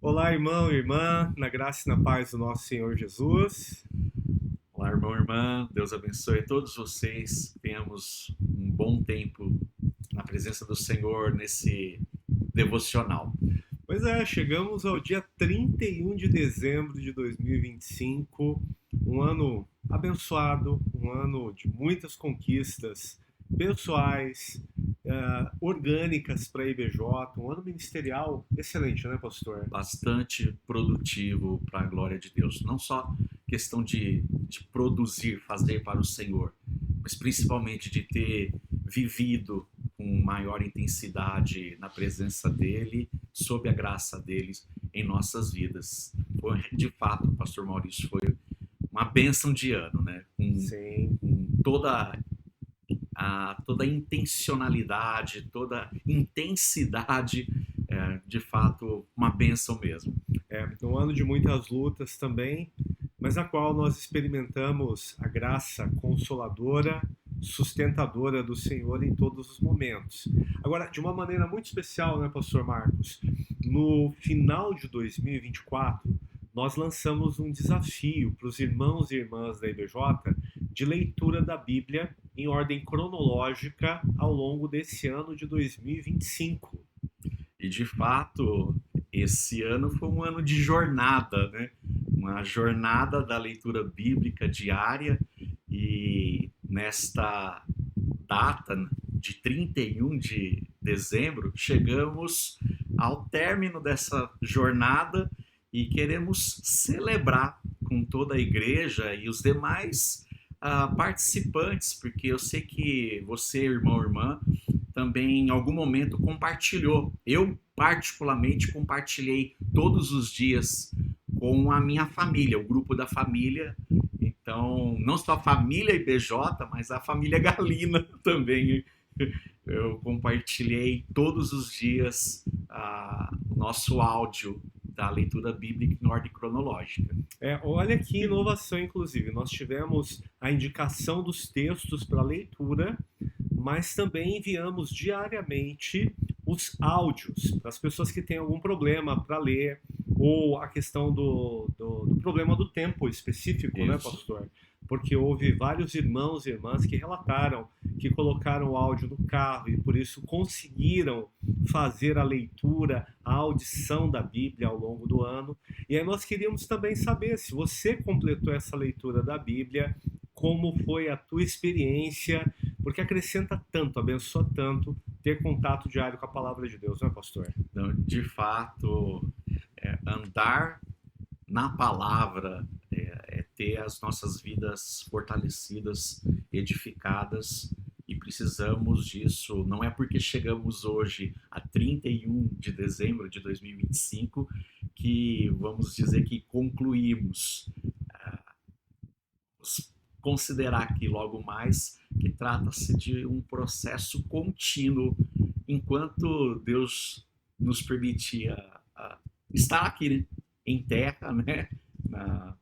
Olá, irmão e irmã, na graça e na paz do nosso Senhor Jesus. Olá, irmão, irmã. Deus abençoe todos vocês. Tenhamos um bom tempo na presença do Senhor nesse devocional. Pois é, chegamos ao dia 31 de dezembro de 2025, um ano abençoado, um ano de muitas conquistas pessoais, orgânicas para a IBJ, um ano ministerial excelente, né, pastor? Bastante produtivo para a glória de Deus. Não só questão de produzir, fazer para o Senhor, mas principalmente de ter vivido com maior intensidade na presença dEle, sob a graça deles em nossas vidas. Foi, de fato, Pastor Maurício, foi uma bênção de ano, né? Sim. Com toda a intencionalidade, toda a intensidade, de fato, uma bênção mesmo. Um ano de muitas lutas também, mas na qual nós experimentamos a graça consoladora, sustentadora do Senhor em todos os momentos. Agora, de uma maneira muito especial, né, Pastor Marcos? No final de 2024, nós lançamos um desafio para os irmãos e irmãs da IBJ de leitura da Bíblia em ordem cronológica ao longo desse ano de 2025. E de fato, esse ano foi um ano de jornada, né? Uma jornada da leitura bíblica diária e nesta data de 31 de dezembro, chegamos ao término dessa jornada e queremos celebrar com toda a igreja e os demais participantes, porque eu sei que você, irmão ou irmã, também em algum momento compartilhou. Eu, particularmente, compartilhei todos os dias com a minha família, o grupo da família. Então, não só a família IBJ, mas a família Galina também. Eu compartilhei todos os dias o nosso áudio da leitura bíblica em ordem cronológica. Olha que inovação, inclusive. Nós tivemos a indicação dos textos para leitura, mas também enviamos diariamente os áudios para as pessoas que têm algum problema para ler, ou a questão do problema do tempo específico, né, Isso. pastor? Porque houve vários irmãos e irmãs que relataram que colocaram o áudio no carro e por isso conseguiram fazer a leitura, a audição da Bíblia ao longo do ano. E aí nós queríamos também saber se você completou essa leitura da Bíblia, como foi a tua experiência, porque acrescenta tanto, abençoa tanto ter contato diário com a palavra de Deus, não é, pastor? Então, de fato, andar na palavra é ter as nossas vidas fortalecidas, edificadas, e precisamos disso. Não é porque chegamos hoje a 31 de dezembro de 2025 que vamos dizer que concluímos. Vamos considerar que logo mais que trata-se de um processo contínuo enquanto Deus nos permitia estar aqui, né, em terra, né? Na,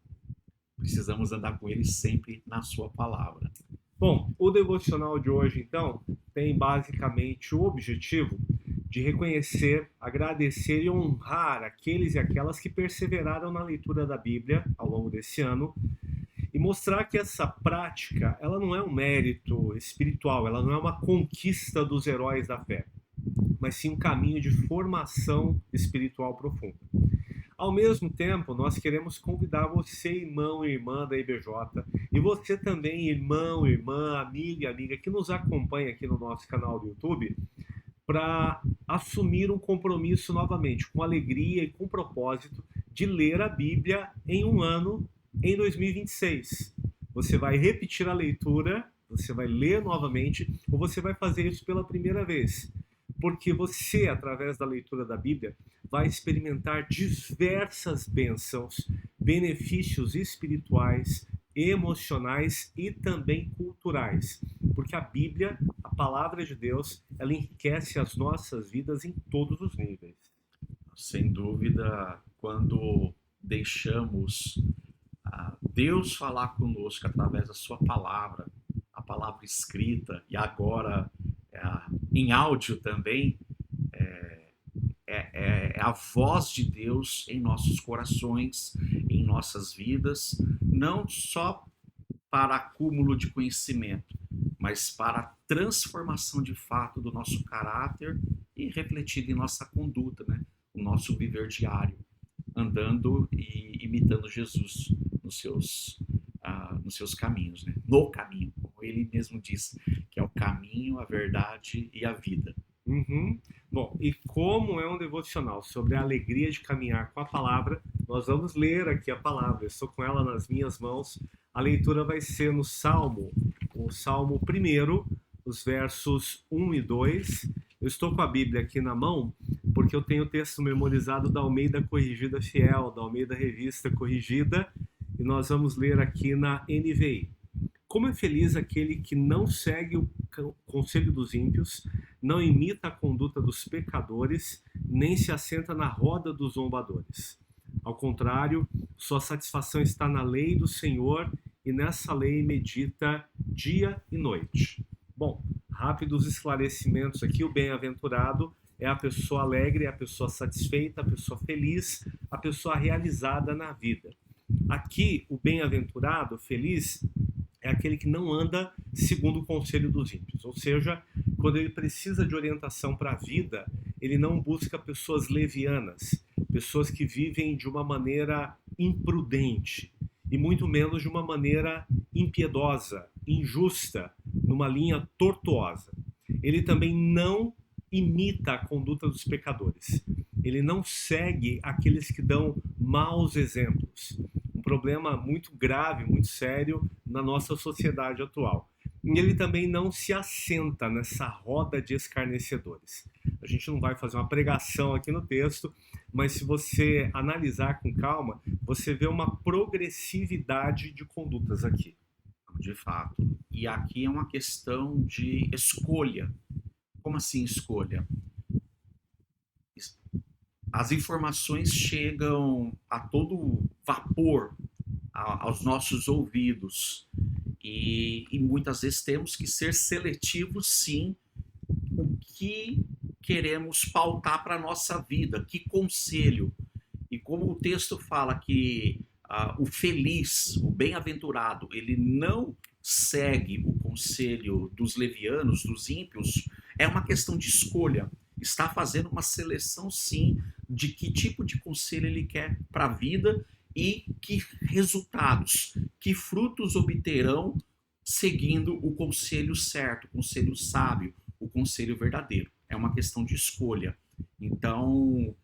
precisamos andar com Ele sempre na Sua palavra. Bom, o devocional de hoje, então, tem basicamente o objetivo de reconhecer, agradecer e honrar aqueles e aquelas que perseveraram na leitura da Bíblia ao longo desse ano e mostrar que essa prática, ela não é um mérito espiritual, ela não é uma conquista dos heróis da fé, mas sim um caminho de formação espiritual profunda. Ao mesmo tempo, nós queremos convidar você, irmão e irmã da IBJ, e você também, irmão, irmã, amigo e amiga que nos acompanha aqui no nosso canal do YouTube, para assumir um compromisso novamente, com alegria e com propósito, de ler a Bíblia em um ano, em 2026. Você vai repetir a leitura, você vai ler novamente, ou você vai fazer isso pela primeira vez. Porque você, através da leitura da Bíblia, vai experimentar diversas bênçãos, benefícios espirituais, emocionais e também culturais. Porque a Bíblia, a palavra de Deus, ela enriquece as nossas vidas em todos os níveis. Sem dúvida, quando deixamos Deus falar conosco através da Sua palavra, a palavra escrita e agora em áudio também, é a voz de Deus em nossos corações, em nossas vidas, não só para acúmulo de conhecimento, mas para a transformação de fato do nosso caráter e refletido em nossa conduta, né? O nosso viver diário, andando e imitando Jesus nos seus caminhos, né? No caminho, como ele mesmo diz, que é o caminho, a verdade e a vida. Uhum. Bom, e como é um devocional sobre a alegria de caminhar com a palavra, nós vamos ler aqui a palavra. Eu estou com ela nas minhas mãos. A leitura vai ser no Salmo, o Salmo 1, os versos 1 e 2. Eu estou com a Bíblia aqui na mão porque eu tenho o texto memorizado da Almeida Corrigida Fiel, da Almeida Revista Corrigida, e nós vamos ler aqui na NVI. Como é feliz aquele que não segue o conselho dos ímpios, não imita a conduta dos pecadores, nem se assenta na roda dos zombadores. Ao contrário, sua satisfação está na lei do Senhor, e nessa lei medita dia e noite. Bom, rápidos esclarecimentos aqui. O bem-aventurado é a pessoa alegre, é a pessoa satisfeita, a pessoa feliz, a pessoa realizada na vida. Aqui, o bem-aventurado, feliz, é aquele que não anda segundo o conselho dos ímpios. Ou seja, quando ele precisa de orientação para a vida, ele não busca pessoas levianas, pessoas que vivem de uma maneira imprudente, e muito menos de uma maneira impiedosa, injusta, numa linha tortuosa. Ele também não imita a conduta dos pecadores. Ele não segue aqueles que dão maus exemplos. Um problema muito grave, muito sério na nossa sociedade atual. E ele também não se assenta nessa roda de escarnecedores. A gente não vai fazer uma pregação aqui no texto, mas se você analisar com calma, você vê uma progressividade de condutas aqui. De fato. E aqui é uma questão de escolha. Como assim escolha? As informações chegam a todo vapor aos nossos ouvidos e muitas vezes temos que ser seletivos, sim, o que queremos pautar para a nossa vida, que conselho. E como o texto fala que o feliz, o bem-aventurado, ele não segue o conselho dos levianos, dos ímpios, é uma questão de escolha. Está fazendo uma seleção, sim, de que tipo de conselho ele quer para a vida e que resultados, que frutos obterão seguindo o conselho certo, o conselho sábio, o conselho verdadeiro. É uma questão de escolha. Então,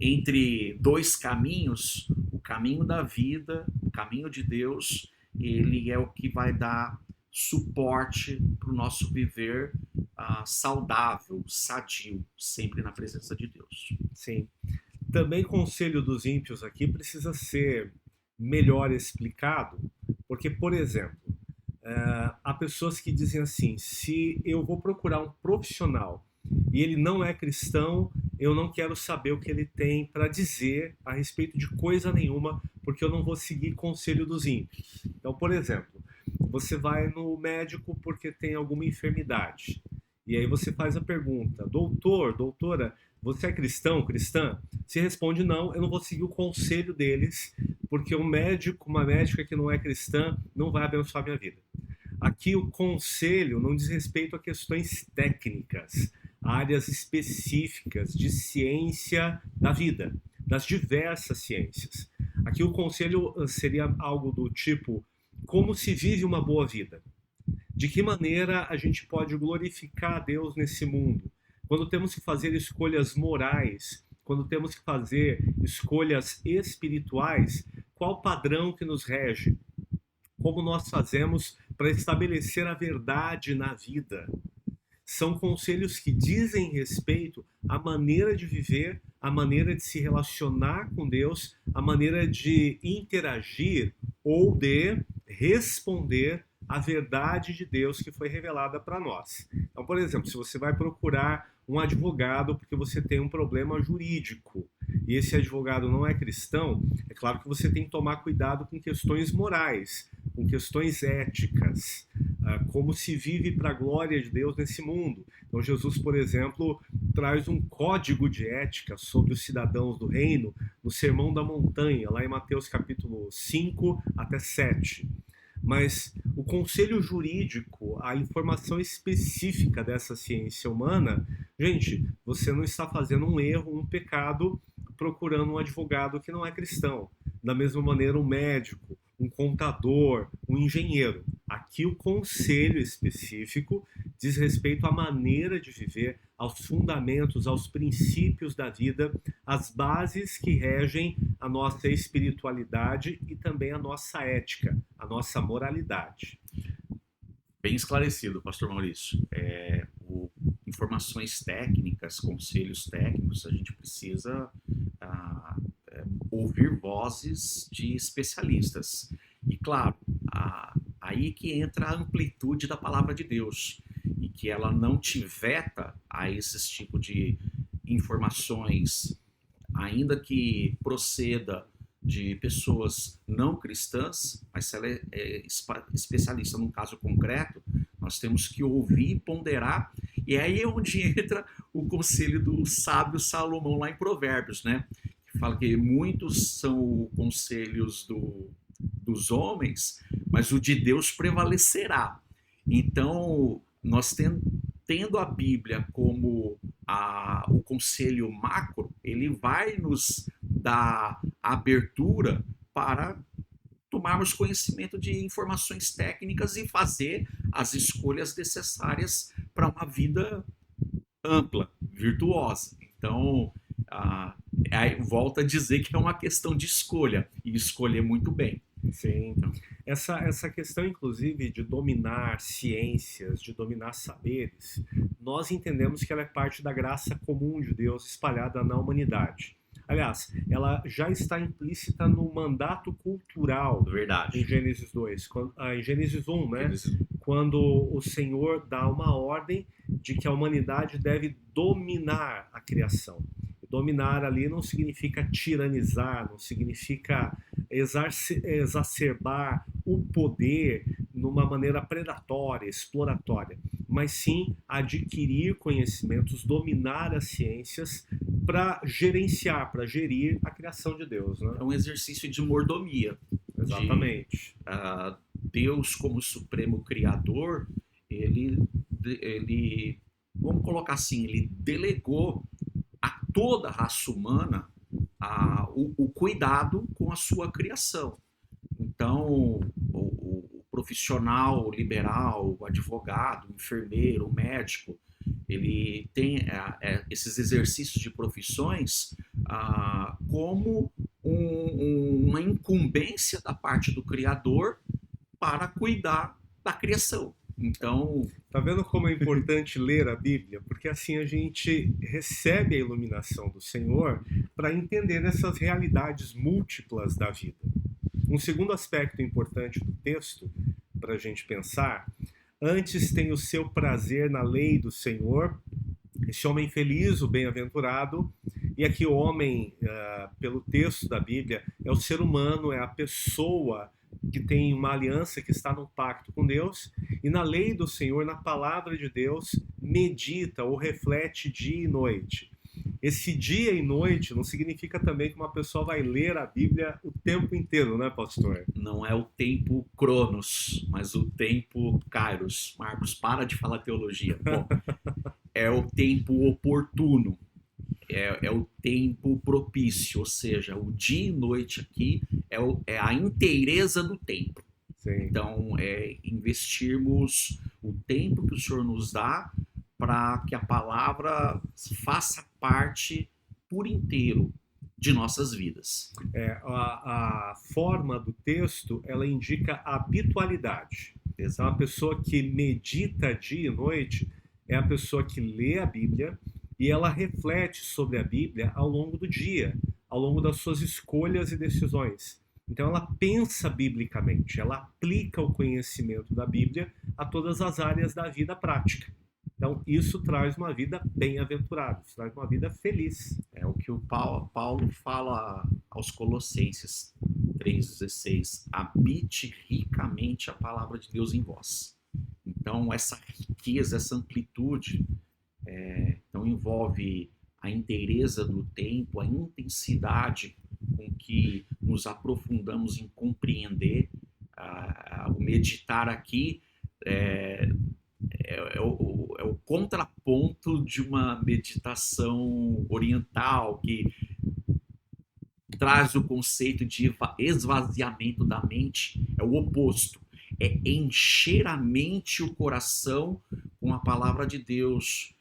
entre dois caminhos, o caminho da vida, o caminho de Deus, ele é o que vai dar suporte para o nosso viver saudável, sadio, sempre na presença de Deus. Sim. Também o conselho dos ímpios aqui precisa ser melhor explicado, porque, por exemplo, há pessoas que dizem assim: se eu vou procurar um profissional e ele não é cristão, eu não quero saber o que ele tem para dizer a respeito de coisa nenhuma, porque eu não vou seguir conselho dos ímpios. Então, por exemplo, você vai no médico porque tem alguma enfermidade, e aí você faz a pergunta: doutor, doutora, você é cristão, cristã? Se responde não, eu não vou seguir o conselho deles, porque um médico, uma médica que não é cristã, não vai abençoar minha vida. Aqui o conselho não diz respeito a questões técnicas, áreas específicas de ciência da vida, das diversas ciências. Aqui o conselho seria algo do tipo: como se vive uma boa vida? De que maneira a gente pode glorificar a Deus nesse mundo? Quando temos que fazer escolhas morais, quando temos que fazer escolhas espirituais, qual padrão que nos rege? Como nós fazemos para estabelecer a verdade na vida? São conselhos que dizem respeito à maneira de viver, à maneira de se relacionar com Deus, à maneira de interagir ou de responder à verdade de Deus que foi revelada para nós. Então, por exemplo, se você vai procurar um advogado porque você tem um problema jurídico e esse advogado não é cristão, é claro que você tem que tomar cuidado com questões morais, com questões éticas, como se vive para a glória de Deus nesse mundo. Então Jesus, por exemplo, traz um código de ética sobre os cidadãos do reino no Sermão da Montanha, lá em Mateus capítulo 5 até 7. Mas o conselho jurídico, a informação específica dessa ciência humana, gente, você não está fazendo um erro, um pecado, procurando um advogado que não é cristão. Da mesma maneira, um médico, um contador, um engenheiro. Aqui o conselho específico diz respeito à maneira de viver, aos fundamentos, aos princípios da vida, às bases que regem a nossa espiritualidade e também a nossa ética, a nossa moralidade. Bem esclarecido, Pastor Maurício. Informações técnicas, conselhos técnicos, a gente precisa ouvir vozes de especialistas. E claro, aí que entra a amplitude da palavra de Deus e que ela não te veta a esses tipos de informações, ainda que proceda de pessoas não cristãs, mas se ela é especialista num caso concreto, nós temos que ouvir e ponderar, e aí é onde entra o conselho do sábio Salomão lá em Provérbios, né? Que fala que muitos são conselhos dos homens, mas o de Deus prevalecerá. Então, nós tendo a Bíblia como o conselho macro, ele vai nos dar abertura para tomarmos conhecimento de informações técnicas e fazer as escolhas necessárias para uma vida ampla, virtuosa. Então, volta a dizer que é uma questão de escolha e escolher muito bem. Sim, então, essa questão, inclusive, de dominar ciências, de dominar saberes, nós entendemos que ela é parte da graça comum de Deus espalhada na humanidade. Aliás, ela já está implícita no mandato cultural. Verdade. Em Gênesis 2, em Gênesis 1, né? Gênesis. Quando o Senhor dá uma ordem de que a humanidade deve dominar a criação. Dominar ali não significa tiranizar, não significa exacerbar o poder numa maneira predatória, exploratória, mas sim adquirir conhecimentos, dominar as ciências para gerenciar, para gerir a criação de Deus. Né? É um exercício de mordomia. Exatamente. Deus, como supremo criador, ele, vamos colocar assim, ele delegou a toda a raça humana o cuidado com a sua criação. Então, o profissional liberal, o advogado, o enfermeiro, o médico, ele tem esses exercícios de profissões como uma incumbência da parte do Criador para cuidar da criação. Então, tá vendo como é importante ler a Bíblia? Porque assim a gente recebe a iluminação do Senhor para entender essas realidades múltiplas da vida. Um segundo aspecto importante do texto, para a gente pensar, antes tem o seu prazer na lei do Senhor, esse homem feliz, o bem-aventurado, e aqui o homem, pelo texto da Bíblia, é o ser humano, é a pessoa que tem uma aliança, que está num pacto com Deus, e na lei do Senhor, na palavra de Deus, medita ou reflete dia e noite. Esse dia e noite não significa também que uma pessoa vai ler a Bíblia o tempo inteiro, né, pastor? Não é o tempo Cronos, mas o tempo Kairos. Marcos, para de falar teologia. Bom, é o tempo oportuno. É o tempo propício, ou seja, o dia e noite aqui é a inteireza do tempo. Sim. Então, investirmos o tempo que o Senhor nos dá para que a palavra faça parte por inteiro de nossas vidas. A forma do texto, ela indica habitualidade. Então, a pessoa que medita dia e noite é a pessoa que lê a Bíblia e ela reflete sobre a Bíblia ao longo do dia, ao longo das suas escolhas e decisões. Então ela pensa biblicamente, ela aplica o conhecimento da Bíblia a todas as áreas da vida prática. Então isso traz uma vida bem-aventurada, isso traz uma vida feliz. É o que o Paulo fala aos Colossenses 3,16: habite ricamente a palavra de Deus em vós. Então essa riqueza, essa amplitude Então envolve a inteireza do tempo, a intensidade com que nos aprofundamos em compreender. O meditar aqui é o contraponto de uma meditação oriental que traz o conceito de esvaziamento da mente, é o oposto. É encher a mente e o coração com a palavra de Deus,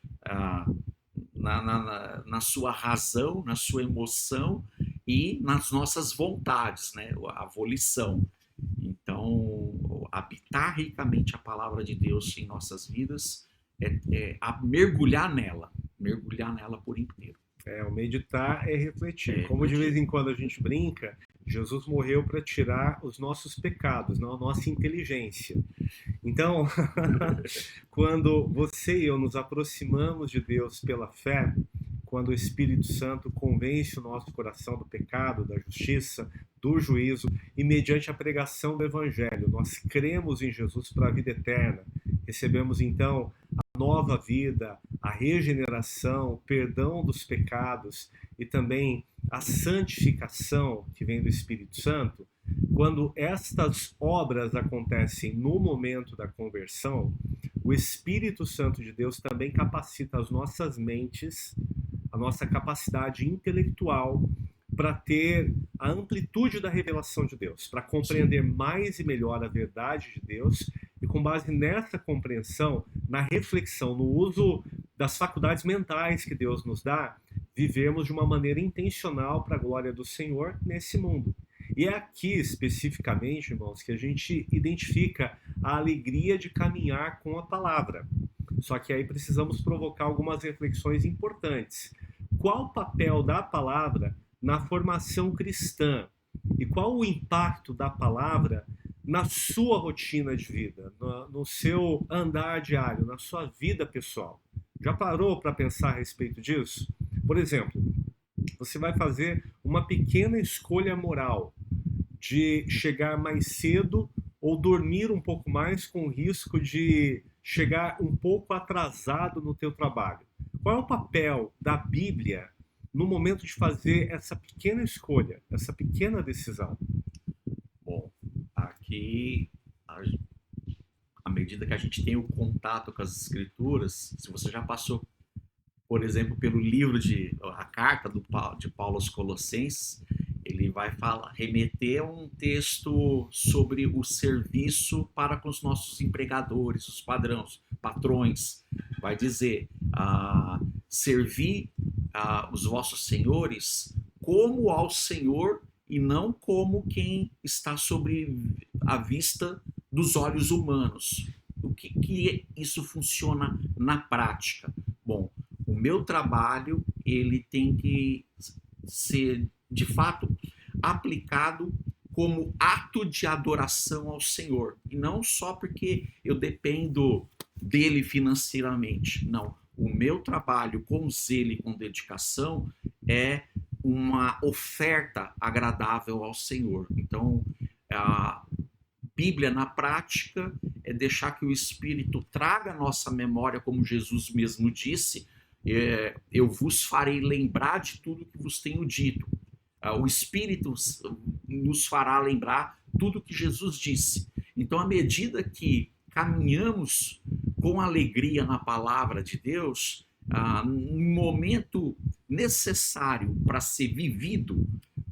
na sua razão, na sua emoção e nas nossas vontades, né? A volição. Então, habitar ricamente a palavra de Deus em nossas vidas é mergulhar nela por inteiro. O meditar é refletir. Como de vez em quando a gente brinca, Jesus morreu para tirar os nossos pecados, não a nossa inteligência. Então, quando você e eu nos aproximamos de Deus pela fé, quando o Espírito Santo convence o nosso coração do pecado, da justiça, do juízo, e mediante a pregação do Evangelho, nós cremos em Jesus para a vida eterna, recebemos então a nova vida, a regeneração, o perdão dos pecados e também a santificação que vem do Espírito Santo. Quando estas obras acontecem no momento da conversão, o Espírito Santo de Deus também capacita as nossas mentes, a nossa capacidade intelectual para ter a amplitude da revelação de Deus, para compreender mais e melhor a verdade de Deus e com base nessa compreensão, na reflexão, no uso das faculdades mentais que Deus nos dá, vivemos de uma maneira intencional para a glória do Senhor nesse mundo. E é aqui, especificamente, irmãos, que a gente identifica a alegria de caminhar com a palavra. Só que aí precisamos provocar algumas reflexões importantes. Qual o papel da palavra na formação cristã? E qual o impacto da palavra na sua rotina de vida, no seu andar diário, na sua vida pessoal? Já parou para pensar a respeito disso? Por exemplo, você vai fazer uma pequena escolha moral de chegar mais cedo ou dormir um pouco mais com o risco de chegar um pouco atrasado no teu trabalho. Qual é o papel da Bíblia no momento de fazer essa pequena escolha, essa pequena decisão? Bom, aqui, à medida que a gente tem o contato com as Escrituras, se você já passou, por exemplo, pelo livro a carta de Paulo aos Colossenses, ele vai remeter a um texto sobre o serviço para com os nossos empregadores, os patrões. Vai dizer, servi os vossos senhores como ao Senhor e não como quem está sobre a vista dos olhos humanos. O que isso funciona na prática? Bom, o meu trabalho ele tem que ser, de fato, aplicado como ato de adoração ao Senhor. E não só porque eu dependo dele financeiramente. Não. O meu trabalho com zelo e com dedicação é uma oferta agradável ao Senhor. Então, a Bíblia na prática é deixar que o Espírito traga a nossa memória, como Jesus mesmo disse, eu vos farei lembrar de tudo que vos tenho dito. O Espírito nos fará lembrar tudo que Jesus disse. Então, à medida que caminhamos com alegria na palavra de Deus, no momento necessário para ser vivido,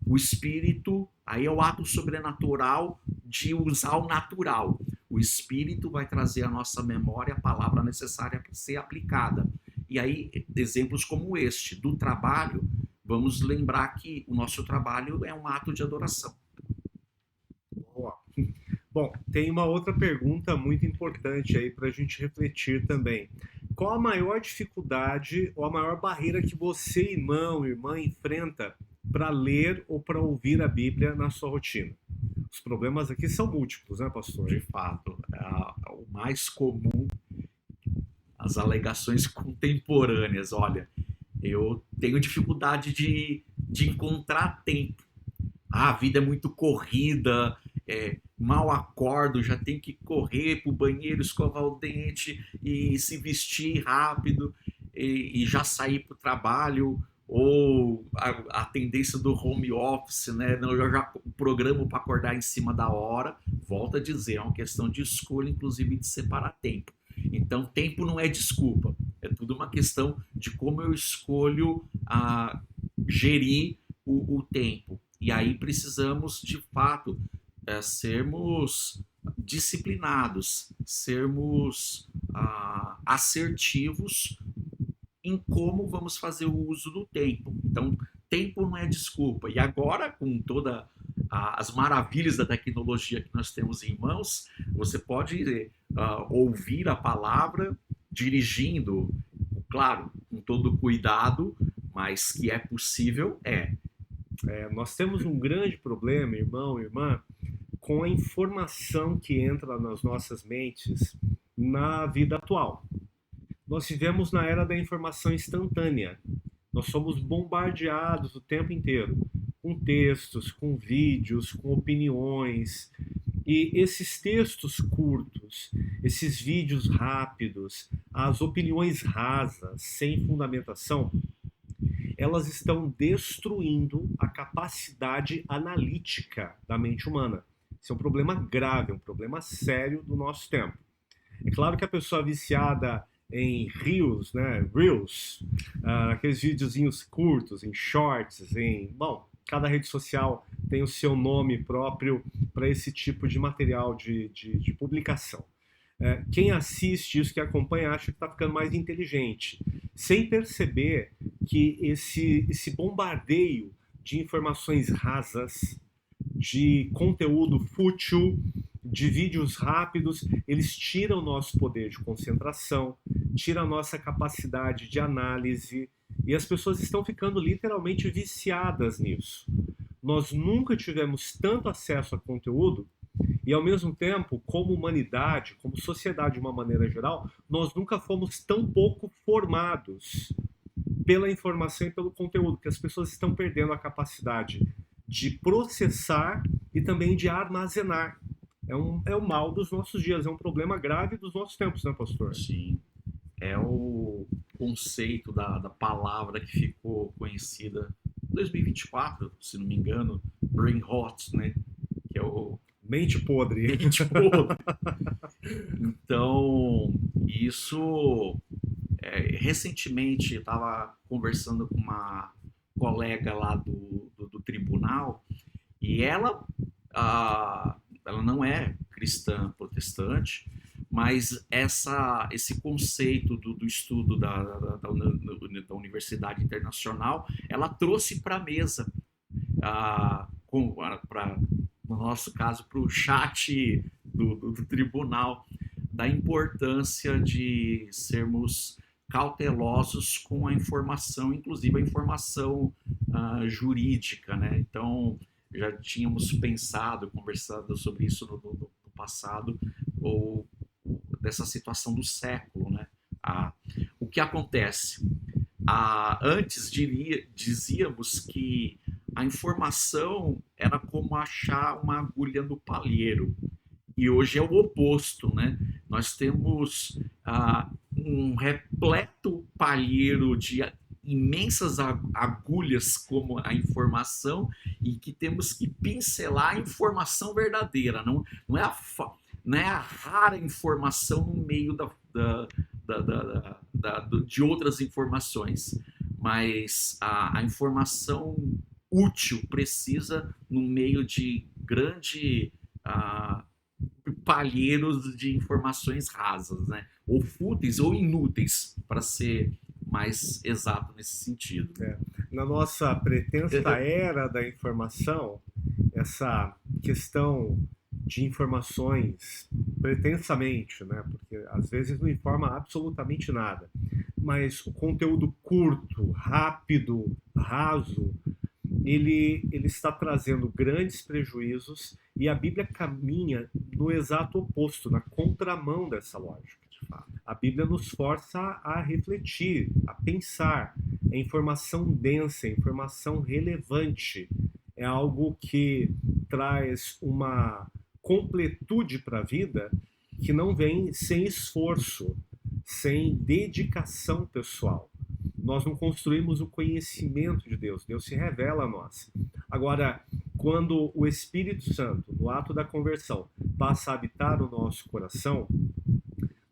o Espírito, aí é o ato sobrenatural de usar o natural. O Espírito vai trazer à nossa memória a palavra necessária para ser aplicada. E aí, exemplos como este, do trabalho, vamos lembrar que o nosso trabalho é um ato de adoração. Bom, tem uma outra pergunta muito importante aí para a gente refletir também. Qual a maior dificuldade ou a maior barreira que você, irmão, irmã, enfrenta para ler ou para ouvir a Bíblia na sua rotina? Os problemas aqui são múltiplos, né, pastor? De fato, o mais comum, as alegações contemporâneas. Olha, eu tenho dificuldade de encontrar tempo. A vida é muito corrida, mal acordo, já tenho que correr para o banheiro, escovar o dente e se vestir rápido. e já sair para o trabalho, ou a tendência do home office, né? Não, eu já programo para acordar em cima da hora. Volto a dizer, é uma questão de escolha, inclusive de separar tempo. Então, tempo não é desculpa, é tudo uma questão de como eu escolho gerir o tempo. E aí precisamos, de fato, sermos disciplinados, sermos assertivos em como vamos fazer o uso do tempo. Então, tempo não é desculpa. E agora, com todas as maravilhas da tecnologia que nós temos em mãos, você pode ouvir a palavra dirigindo, claro, com todo cuidado, mas que é possível, Nós temos um grande problema, irmão, irmã, com a informação que entra nas nossas mentes na vida atual. Nós vivemos na era da informação instantânea. Nós somos bombardeados o tempo inteiro com textos, com vídeos, com opiniões. E esses textos curtos, esses vídeos rápidos, as opiniões rasas, sem fundamentação, elas estão destruindo a capacidade analítica da mente humana. Isso é um problema grave, um problema sério do nosso tempo. É claro que a pessoa viciada em Reels, né? Reels, aqueles videozinhos curtos, em shorts, bom, cada rede social tem o seu nome próprio para esse tipo de material de publicação. Quem assiste isso, que acompanha, acha que está ficando mais inteligente, sem perceber que esse bombardeio de informações rasas, de conteúdo fútil, de vídeos rápidos, eles tiram o nosso poder de concentração, tiram a nossa capacidade de análise, e as pessoas estão ficando literalmente viciadas nisso. Nós nunca tivemos tanto acesso a conteúdo e, ao mesmo tempo, como humanidade, como sociedade de uma maneira geral, nós nunca fomos tão pouco formados pela informação e pelo conteúdo, que as pessoas estão perdendo a capacidade de processar e também de armazenar. É o mal dos nossos dias, é um problema grave dos nossos tempos, né, pastor? Sim. É o conceito da palavra que ficou conhecida em 2024, se não me engano, brain rot, né? Que é o mente podre. Mente podre. Então, isso recentemente eu estava conversando com uma colega lá do tribunal e ela não é cristã protestante, mas esse conceito do estudo da Universidade Internacional, ela trouxe para a mesa, no nosso caso, para o chat do tribunal, da importância de sermos cautelosos com a informação, inclusive a informação jurídica, né? Então, já tínhamos conversado sobre isso no passado, ou dessa situação do século, né? O que acontece? Antes dizíamos que a informação era como achar uma agulha no palheiro, e hoje é o oposto, né? Nós temos um repleto palheiro de imensas agulhas como a informação, e que temos que pincelar a informação verdadeira, não é a rara informação no meio de outras informações, mas a informação útil precisa no meio de grande palheiros de informações rasas, né? Ou fúteis ou inúteis, para ser mais exato nesse sentido. Na nossa pretensa era da informação, essa questão de informações pretensamente, né? Porque às vezes não informa absolutamente nada, mas o conteúdo curto, rápido, raso, ele está trazendo grandes prejuízos, e a Bíblia caminha no exato oposto, na contramão dessa lógica. A Bíblia nos força a refletir, a pensar. É informação densa, é informação relevante, é algo que traz uma completude para a vida que não vem sem esforço, sem dedicação pessoal. Nós não construímos o conhecimento de Deus. Deus se revela a nós. Agora, quando o Espírito Santo, no ato da conversão, passa a habitar o nosso coração,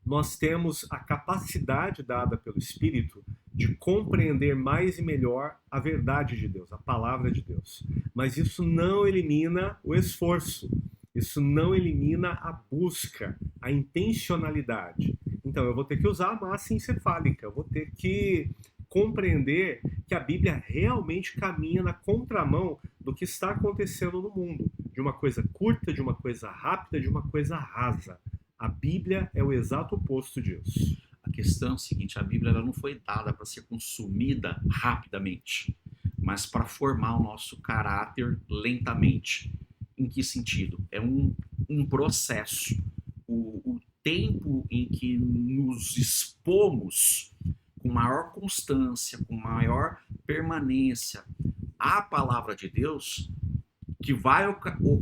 nós temos a capacidade dada pelo Espírito de compreender mais e melhor a verdade de Deus, a palavra de Deus. Mas isso não elimina o esforço, isso não elimina a busca, a intencionalidade. Então eu vou ter que usar a massa encefálica, eu vou ter que compreender que a Bíblia realmente caminha na contramão do que está acontecendo no mundo, de uma coisa curta, de uma coisa rápida, de uma coisa rasa. A Bíblia é o exato oposto disso. A questão é o seguinte, a Bíblia ela não foi dada para ser consumida rapidamente, mas para formar o nosso caráter lentamente. Em que sentido? É um processo. O tempo em que nos expomos com maior constância, com maior permanência à palavra de Deus, que vai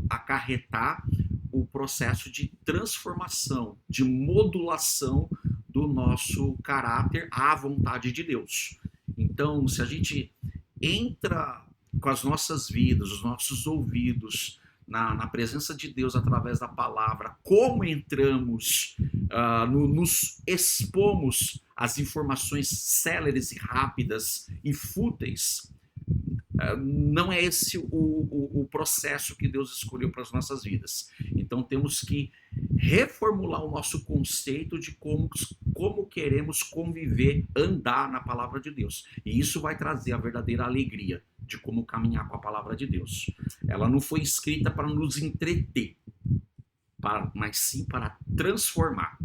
acarretar o processo de transformação, de modulação do nosso caráter à vontade de Deus. Então, se a gente entra com as nossas vidas, os nossos ouvidos, na presença de Deus através da palavra, como entramos, nos expomos às informações céleres e rápidas e fúteis, não é esse o processo que Deus escolheu para as nossas vidas. Então temos que reformular o nosso conceito de como queremos conviver, andar na palavra de Deus. E isso vai trazer a verdadeira alegria de como caminhar com a palavra de Deus. Ela não foi escrita para nos entreter, mas sim para transformar.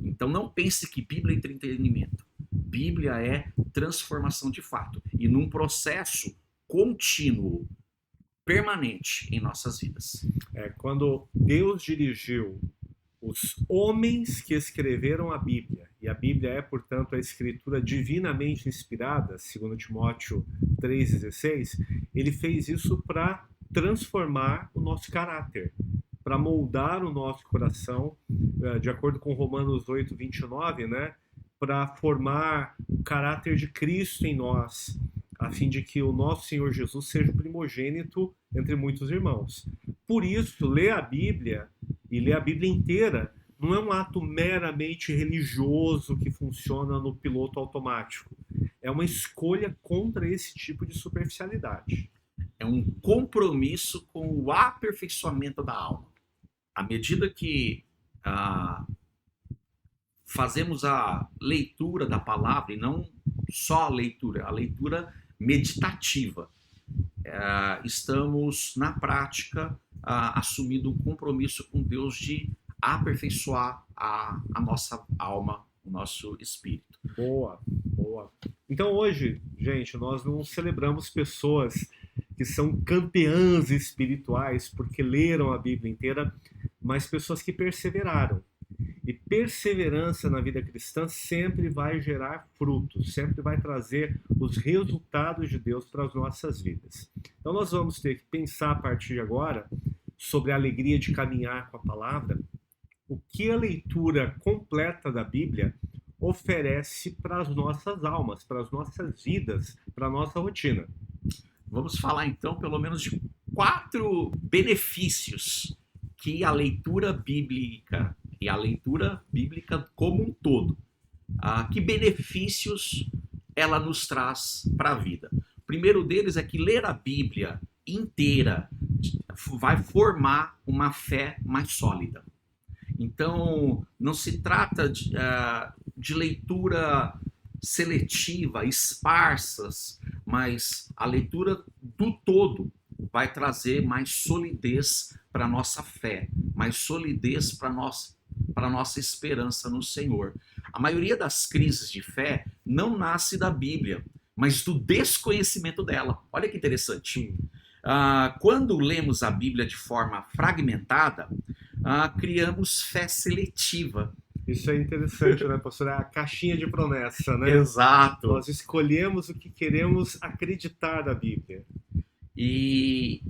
Então não pense que Bíblia é entretenimento. Bíblia é transformação de fato. E num processo contínuo, permanente em nossas vidas. Quando Deus dirigiu os homens que escreveram a Bíblia, e a Bíblia é, portanto, a escritura divinamente inspirada, segundo Timóteo 3,16, ele fez isso para transformar o nosso caráter, para moldar o nosso coração, de acordo com Romanos 8:29, né? Para formar o caráter de Cristo em nós, a fim de que o nosso Senhor Jesus seja o primogênito entre muitos irmãos. Por isso, ler a Bíblia, e ler a Bíblia inteira, não é um ato meramente religioso que funciona no piloto automático. É uma escolha contra esse tipo de superficialidade. É um compromisso com o aperfeiçoamento da alma. À medida que fazemos a leitura da palavra, e não só a leitura meditativa, estamos na prática assumindo um compromisso com Deus de aperfeiçoar a nossa alma, o nosso espírito. Boa, boa. Então hoje, gente, nós não celebramos pessoas que são campeãs espirituais porque leram a Bíblia inteira, mas pessoas que perseveraram. E perseverança na vida cristã sempre vai gerar frutos, sempre vai trazer os resultados de Deus para as nossas vidas. Então nós vamos ter que pensar a partir de agora sobre a alegria de caminhar com a palavra, o que a leitura completa da Bíblia oferece para as nossas almas, para as nossas vidas, para a nossa rotina. Vamos falar então pelo menos de 4 benefícios que a leitura bíblica e a leitura bíblica como um todo, que benefícios ela nos traz para a vida. O primeiro deles é que ler a Bíblia inteira vai formar uma fé mais sólida. Então, não se trata de leitura seletiva, esparsas, mas a leitura do todo vai trazer mais solidez para a nossa fé, mais solidez para a nossa esperança no Senhor. A maioria das crises de fé não nasce da Bíblia, mas do desconhecimento dela. Olha que interessante. Quando lemos a Bíblia de forma fragmentada, criamos fé seletiva. Isso é interessante, né, pastor? É a caixinha de promessa, né? Exato. Nós escolhemos o que queremos acreditar da Bíblia. E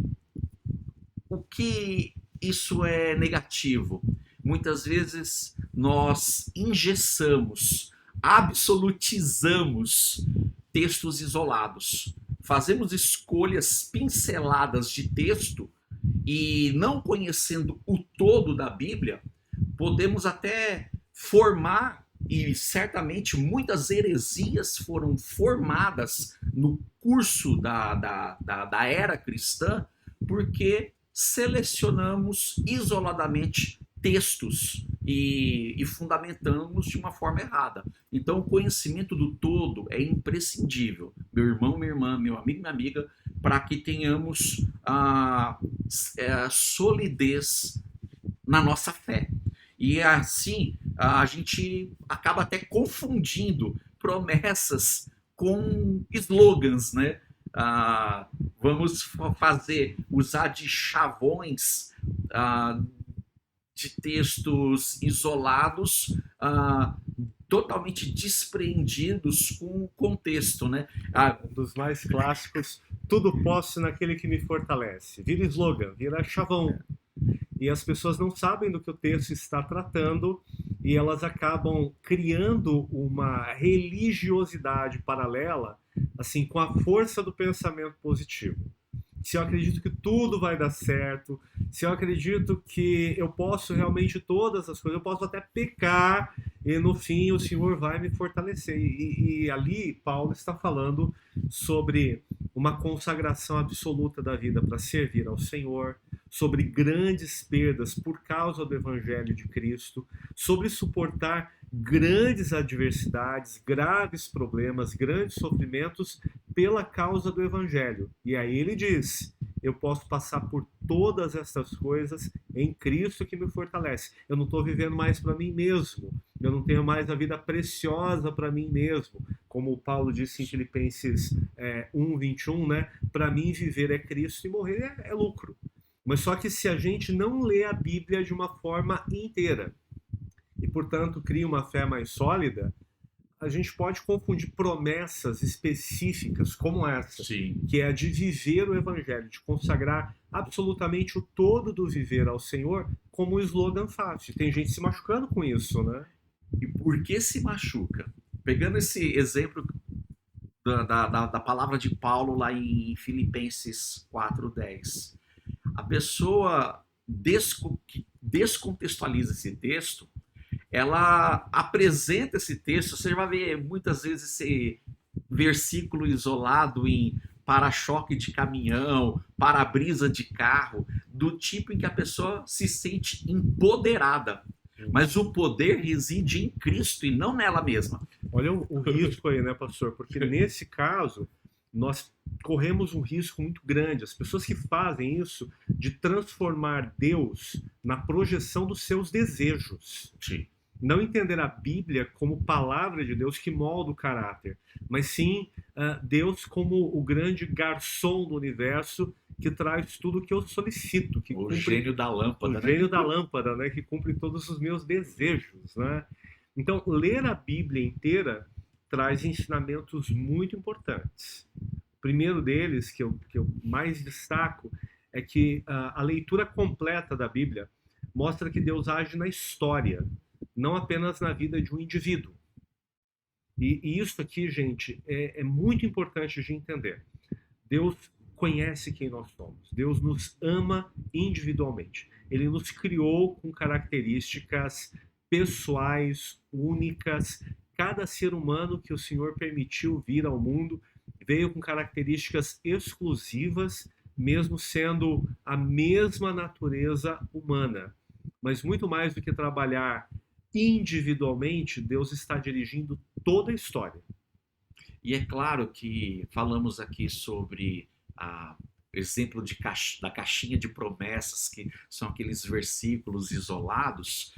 o que isso é negativo? Muitas vezes nós engessamos absolutizamos textos isolados. Fazemos escolhas pinceladas de texto e, não conhecendo o todo da Bíblia, podemos até formar, e certamente muitas heresias foram formadas no curso da era cristã, porque selecionamos isoladamente textos e fundamentamos de uma forma errada. Então, o conhecimento do todo é imprescindível, meu irmão, minha irmã, meu amigo, minha amiga, para que tenhamos solidez na nossa fé. E assim, a gente acaba até confundindo promessas com slogans, né? Vamos usar de chavões de textos isolados, totalmente despreendidos com o contexto, né? Um dos mais clássicos, tudo posso naquele que me fortalece. Vira slogan, vira chavão. E as pessoas não sabem do que o texto está tratando e elas acabam criando uma religiosidade paralela, assim, com a força do pensamento positivo. Se eu acredito que tudo vai dar certo, se eu acredito que eu posso realmente todas as coisas, eu posso até pecar e no fim o Senhor vai me fortalecer. E ali Paulo está falando sobre uma consagração absoluta da vida para servir ao Senhor, sobre grandes perdas por causa do Evangelho de Cristo, sobre suportar grandes adversidades, graves problemas, grandes sofrimentos pela causa do Evangelho. E aí ele diz: eu posso passar por todas essas coisas em Cristo que me fortalece. Eu não estou vivendo mais para mim mesmo. Eu não tenho mais a vida preciosa para mim mesmo. Como o Paulo disse em Filipenses 1:21, né? Para mim viver é Cristo e morrer é lucro. Mas só que se a gente não lê a Bíblia de uma forma inteira e, portanto, cria uma fé mais sólida, a gente pode confundir promessas específicas como essa, Sim. Que é a de viver o Evangelho, de consagrar absolutamente o todo do viver ao Senhor, como um slogan fácil. Tem gente se machucando com isso, né? E por que se machuca? Pegando esse exemplo da palavra de Paulo lá em Filipenses 4:10, a pessoa que descontextualiza esse texto, ela apresenta esse texto, você vai ver muitas vezes esse versículo isolado em para-choque de caminhão, para-brisa de carro, do tipo em que a pessoa se sente empoderada. Mas o poder reside em Cristo e não nela mesma. Olha o risco aí, né, pastor? Porque nesse caso, nós corremos um risco muito grande. As pessoas que fazem isso, de transformar Deus na projeção dos seus desejos. Sim. Não entender a Bíblia como palavra de Deus que molda o caráter, mas sim Deus como o grande garçom do universo que traz tudo que eu solicito. Que o gênio da lâmpada. O gênio da lâmpada, né? Que cumpre todos os meus desejos, né? Então, ler a Bíblia inteira traz ensinamentos muito importantes. O primeiro deles, que eu mais destaco, é que a leitura completa da Bíblia mostra que Deus age na história, não apenas na vida de um indivíduo. E isso aqui, gente, é muito importante de entender. Deus conhece quem nós somos. Deus nos ama individualmente. Ele nos criou com características pessoais, únicas. Cada ser humano que o Senhor permitiu vir ao mundo veio com características exclusivas, mesmo sendo a mesma natureza humana. Mas muito mais do que trabalhar individualmente, Deus está dirigindo toda a história. E é claro que falamos aqui sobre exemplo da caixinha de promessas, que são aqueles versículos isolados.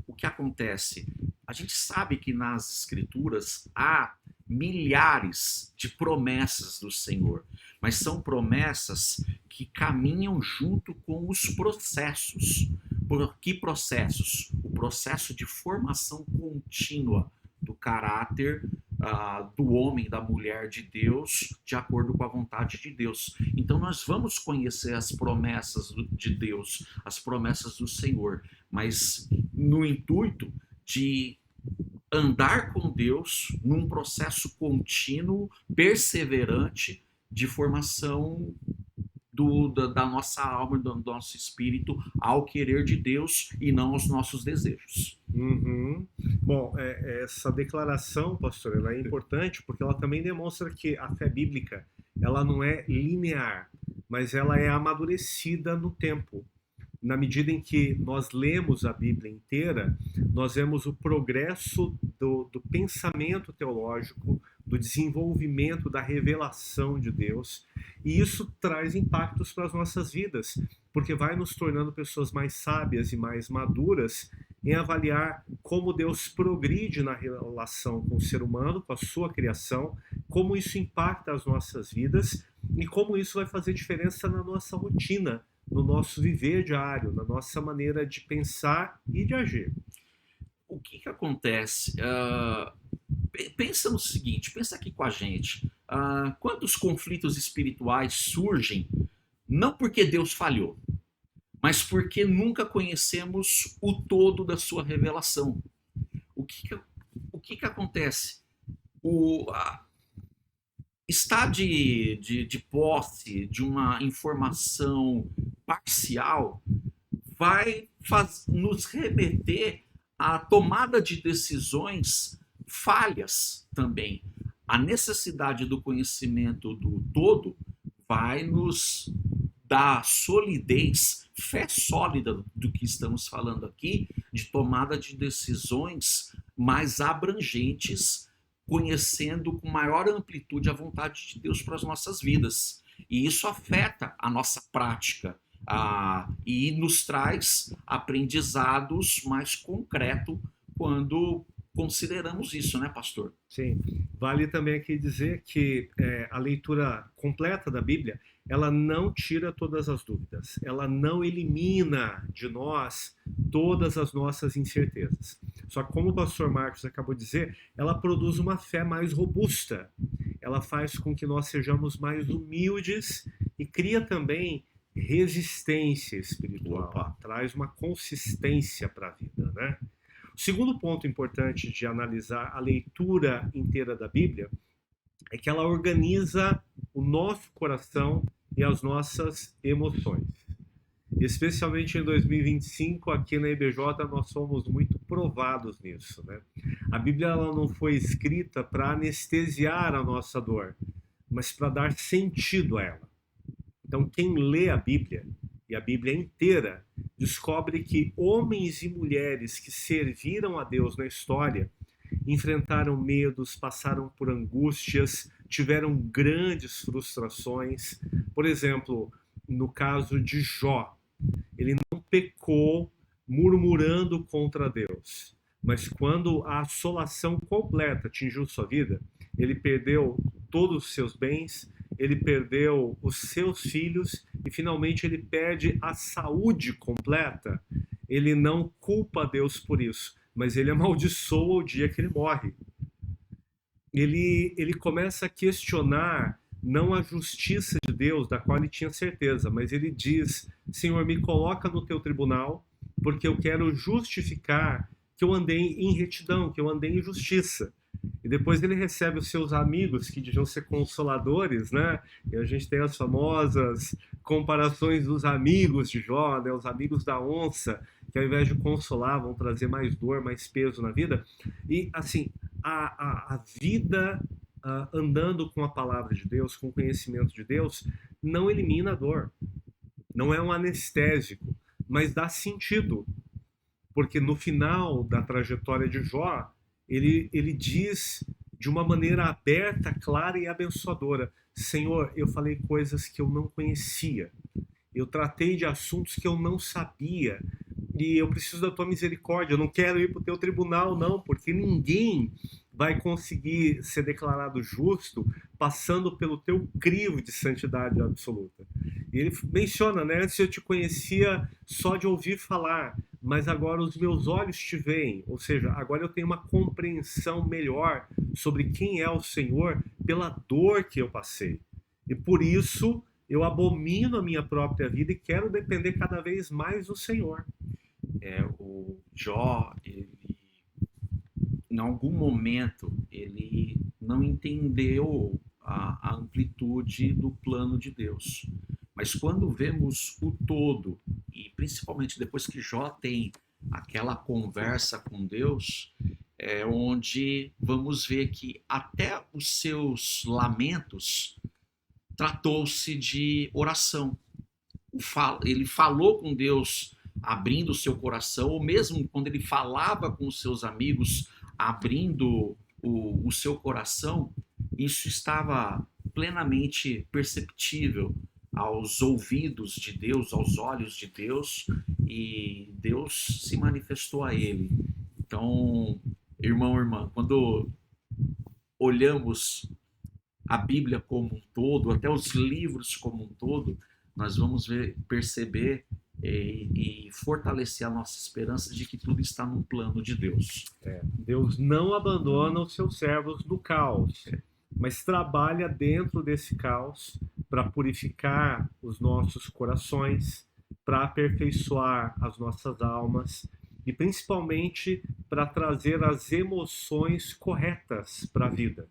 O que acontece? A gente sabe que nas Escrituras há milhares de promessas do Senhor, mas são promessas que caminham junto com os processos. Por que processos? O processo de formação contínua do caráter do homem, da mulher de Deus, de acordo com a vontade de Deus. Então nós vamos conhecer as promessas de Deus, as promessas do Senhor, mas no intuito de andar com Deus num processo contínuo, perseverante de formação da nossa alma, do nosso espírito ao querer de Deus e não aos nossos desejos. Uhum. Bom, essa declaração, pastor, ela é importante porque ela também demonstra que a fé bíblica ela não é linear, mas ela é amadurecida no tempo. Na medida em que nós lemos a Bíblia inteira, nós vemos o progresso do pensamento teológico, do desenvolvimento da revelação de Deus, e isso traz impactos para as nossas vidas, porque vai nos tornando pessoas mais sábias e mais maduras em avaliar como Deus progride na relação com o ser humano, com a sua criação, como isso impacta as nossas vidas e como isso vai fazer diferença na nossa rotina, no nosso viver diário, na nossa maneira de pensar e de agir. O que acontece? Pensa no seguinte, pensa aqui com a gente. Quantos conflitos espirituais surgem não porque Deus falhou, mas porque nunca conhecemos o todo da sua revelação. O que acontece? Está de posse de uma informação parcial vai nos remeter à tomada de decisões falhas também. A necessidade do conhecimento do todo vai nos dar solidez, fé sólida do que estamos falando aqui, de tomada de decisões mais abrangentes, conhecendo com maior amplitude a vontade de Deus para as nossas vidas. E isso afeta a nossa prática e nos traz aprendizados mais concretos quando consideramos isso, né, pastor? Sim. Vale também aqui dizer que a leitura completa da Bíblia, ela não tira todas as dúvidas, ela não elimina de nós todas as nossas incertezas. Só que, como o pastor Marcos acabou de dizer, ela produz uma fé mais robusta, ela faz com que nós sejamos mais humildes e cria também resistência espiritual, traz uma consistência para a vida, né? O segundo ponto importante de analisar a leitura inteira da Bíblia é que ela organiza o nosso coração e as nossas emoções. Especialmente em 2025, aqui na IBJ, nós somos muito provados nisso, né? A Bíblia ela não foi escrita para anestesiar a nossa dor, mas para dar sentido a ela. Então, quem lê a Bíblia, e a Bíblia inteira, descobre que homens e mulheres que serviram a Deus na história enfrentaram medos, passaram por angústias, tiveram grandes frustrações. Por exemplo, no caso de Jó, ele não pecou murmurando contra Deus, mas quando a assolação completa atingiu sua vida, ele perdeu todos os seus bens, ele perdeu os seus filhos e finalmente ele perde a saúde completa. Ele não culpa Deus por isso, mas ele amaldiçoa o dia que ele morre. Ele começa a questionar não a justiça de Deus, da qual ele tinha certeza, mas ele diz: Senhor, me coloca no teu tribunal, porque eu quero justificar que eu andei em retidão, que eu andei em justiça. E depois ele recebe os seus amigos, que deviam ser consoladores, né? E a gente tem as famosas comparações dos amigos de Jó, né? Os amigos da onça, que ao invés de consolar, vão trazer mais dor, mais peso na vida. E, assim, a vida andando com a palavra de Deus, com o conhecimento de Deus, não elimina a dor. Não é um anestésico, mas dá sentido. Porque no final da trajetória de Jó, ele diz de uma maneira aberta, clara e abençoadora: Senhor, eu falei coisas que eu não conhecia, eu tratei de assuntos que eu não sabia, e eu preciso da tua misericórdia, eu não quero ir para o teu tribunal não, porque ninguém vai conseguir ser declarado justo passando pelo teu crivo de santidade absoluta. E ele menciona, né, antes eu te conhecia só de ouvir falar, mas agora os meus olhos te veem, ou seja, agora eu tenho uma compreensão melhor sobre quem é o Senhor pela dor que eu passei. E por isso eu abomino a minha própria vida e quero depender cada vez mais do Senhor. O Jó, em algum momento, ele não entendeu a amplitude do plano de Deus. Mas quando vemos o todo, e principalmente depois que Jó tem aquela conversa com Deus, é onde vamos ver que até os seus lamentos tratou-se de oração. Ele falou com Deus abrindo o seu coração, ou mesmo quando ele falava com os seus amigos abrindo o seu coração, isso estava plenamente perceptível aos ouvidos de Deus, aos olhos de Deus, e Deus se manifestou a ele. Então, irmão, irmã, quando olhamos a Bíblia como um todo, até os livros como um todo, nós vamos perceber e fortalecer a nossa esperança de que tudo está no plano de Deus. Deus não abandona os seus servos no caos, mas trabalha dentro desse caos para purificar os nossos corações, para aperfeiçoar as nossas almas e principalmente para trazer as emoções corretas para a vida.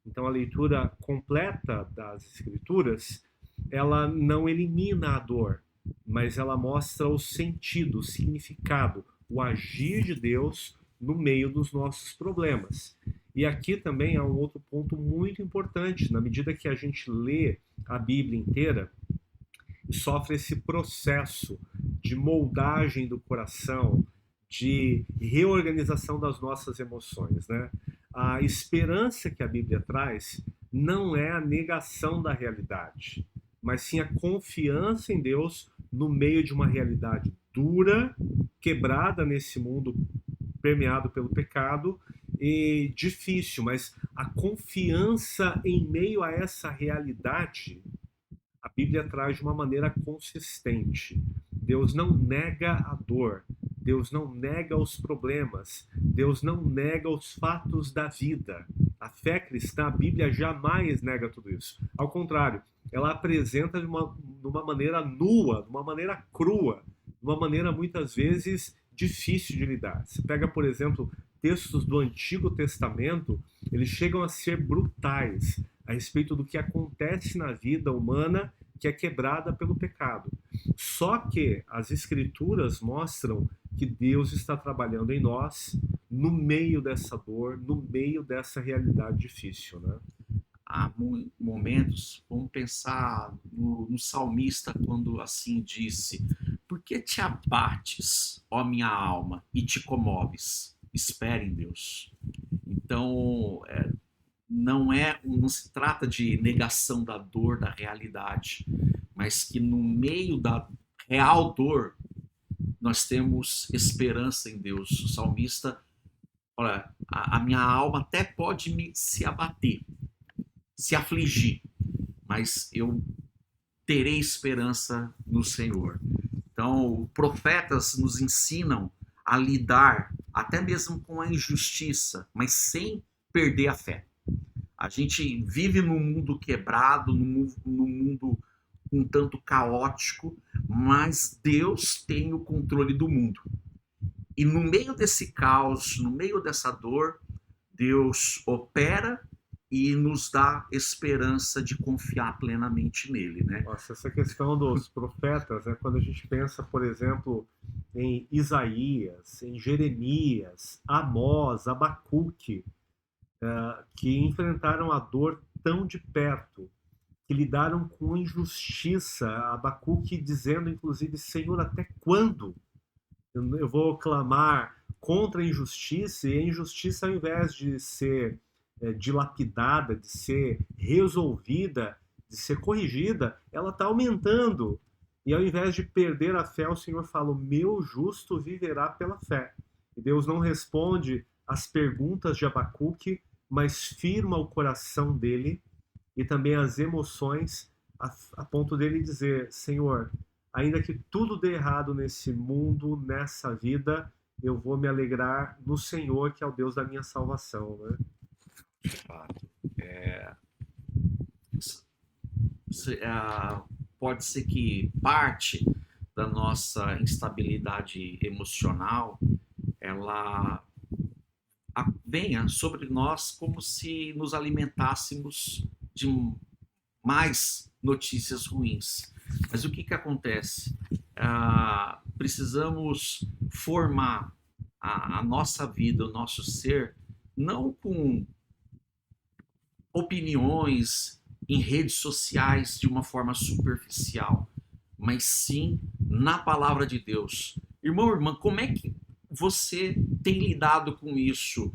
Então a leitura completa das Escrituras, ela não elimina a dor, mas ela mostra o sentido, o significado, o agir de Deus no meio dos nossos problemas. E aqui também há um outro ponto muito importante, na medida que a gente lê a Bíblia inteira e sofre esse processo de moldagem do coração, de reorganização das nossas emoções, né? A esperança que a Bíblia traz não é a negação da realidade, mas sim a confiança em Deus no meio de uma realidade dura, quebrada nesse mundo permeado pelo pecado e difícil, mas a confiança em meio a essa realidade, a Bíblia traz de uma maneira consistente. Deus não nega a dor, Deus não nega os problemas, Deus não nega os fatos da vida. A fé cristã, a Bíblia jamais nega tudo isso. Ao contrário, ela apresenta de uma maneira nua, de uma maneira crua, de uma maneira muitas vezes difícil de lidar. Você pega, por exemplo, textos do Antigo Testamento, eles chegam a ser brutais a respeito do que acontece na vida humana que é quebrada pelo pecado. Só que as Escrituras mostram que Deus está trabalhando em nós no meio dessa dor, no meio dessa realidade difícil, né? Há momentos, vamos pensar no salmista quando assim disse: por que te abates, ó minha alma, e te comoves? Espere em Deus. Então, não se trata de negação da dor, da realidade, mas que no meio da real dor, nós temos esperança em Deus. O salmista, olha, a minha alma até pode se abater, se afligir, mas eu terei esperança no Senhor. Então, profetas nos ensinam a lidar até mesmo com a injustiça, mas sem perder a fé. A gente vive num mundo quebrado, num mundo um tanto caótico, mas Deus tem o controle do mundo. E no meio desse caos, no meio dessa dor, Deus opera e nos dá esperança de confiar plenamente nele, né? Nossa, essa questão dos profetas, né, quando a gente pensa, por exemplo, em Isaías, em Jeremias, Amós, Abacuque, que enfrentaram a dor tão de perto, que lidaram com injustiça, Abacuque dizendo, inclusive, Senhor, até quando eu vou clamar contra a injustiça? E a injustiça, ao invés de ser dilapidada, de ser resolvida, de ser corrigida, ela está aumentando. E ao invés de perder a fé, o Senhor fala: o meu justo viverá pela fé. E Deus não responde às perguntas de Abacuque, mas firma o coração dele e também as emoções, a ponto dele dizer: Senhor, ainda que tudo dê errado nesse mundo, nessa vida, eu vou me alegrar no Senhor, que é o Deus da minha salvação, né? Pode ser que parte da nossa instabilidade emocional ela venha sobre nós como se nos alimentássemos de mais notícias ruins. Mas o que acontece? Precisamos formar a nossa vida, o nosso ser, não com opiniões em redes sociais de uma forma superficial, mas sim na palavra de Deus. Irmão, irmã, como é que você tem lidado com isso?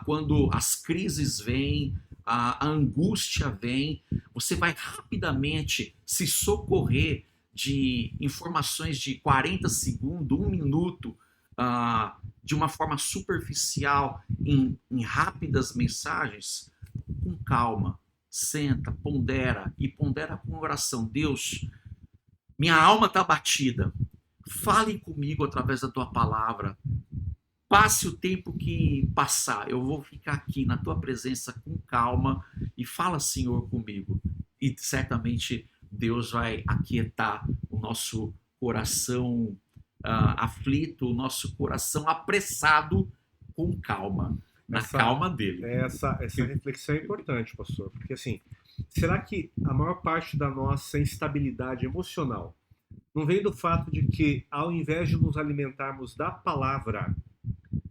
Quando as crises vêm, a angústia vem, você vai rapidamente se socorrer de informações de 40 segundos, 1 minuto, de uma forma superficial, em rápidas mensagens? Com calma, senta, pondera e pondera com oração. Deus, minha alma está batida, fale comigo através da tua palavra. Passe o tempo que passar, eu vou ficar aqui na tua presença com calma e fala, Senhor, comigo. E certamente Deus vai aquietar o nosso coração aflito, o nosso coração apressado, com calma, na calma dele. Essa reflexão é importante, pastor, porque assim, será que a maior parte da nossa instabilidade emocional não vem do fato de que, ao invés de nos alimentarmos da palavra,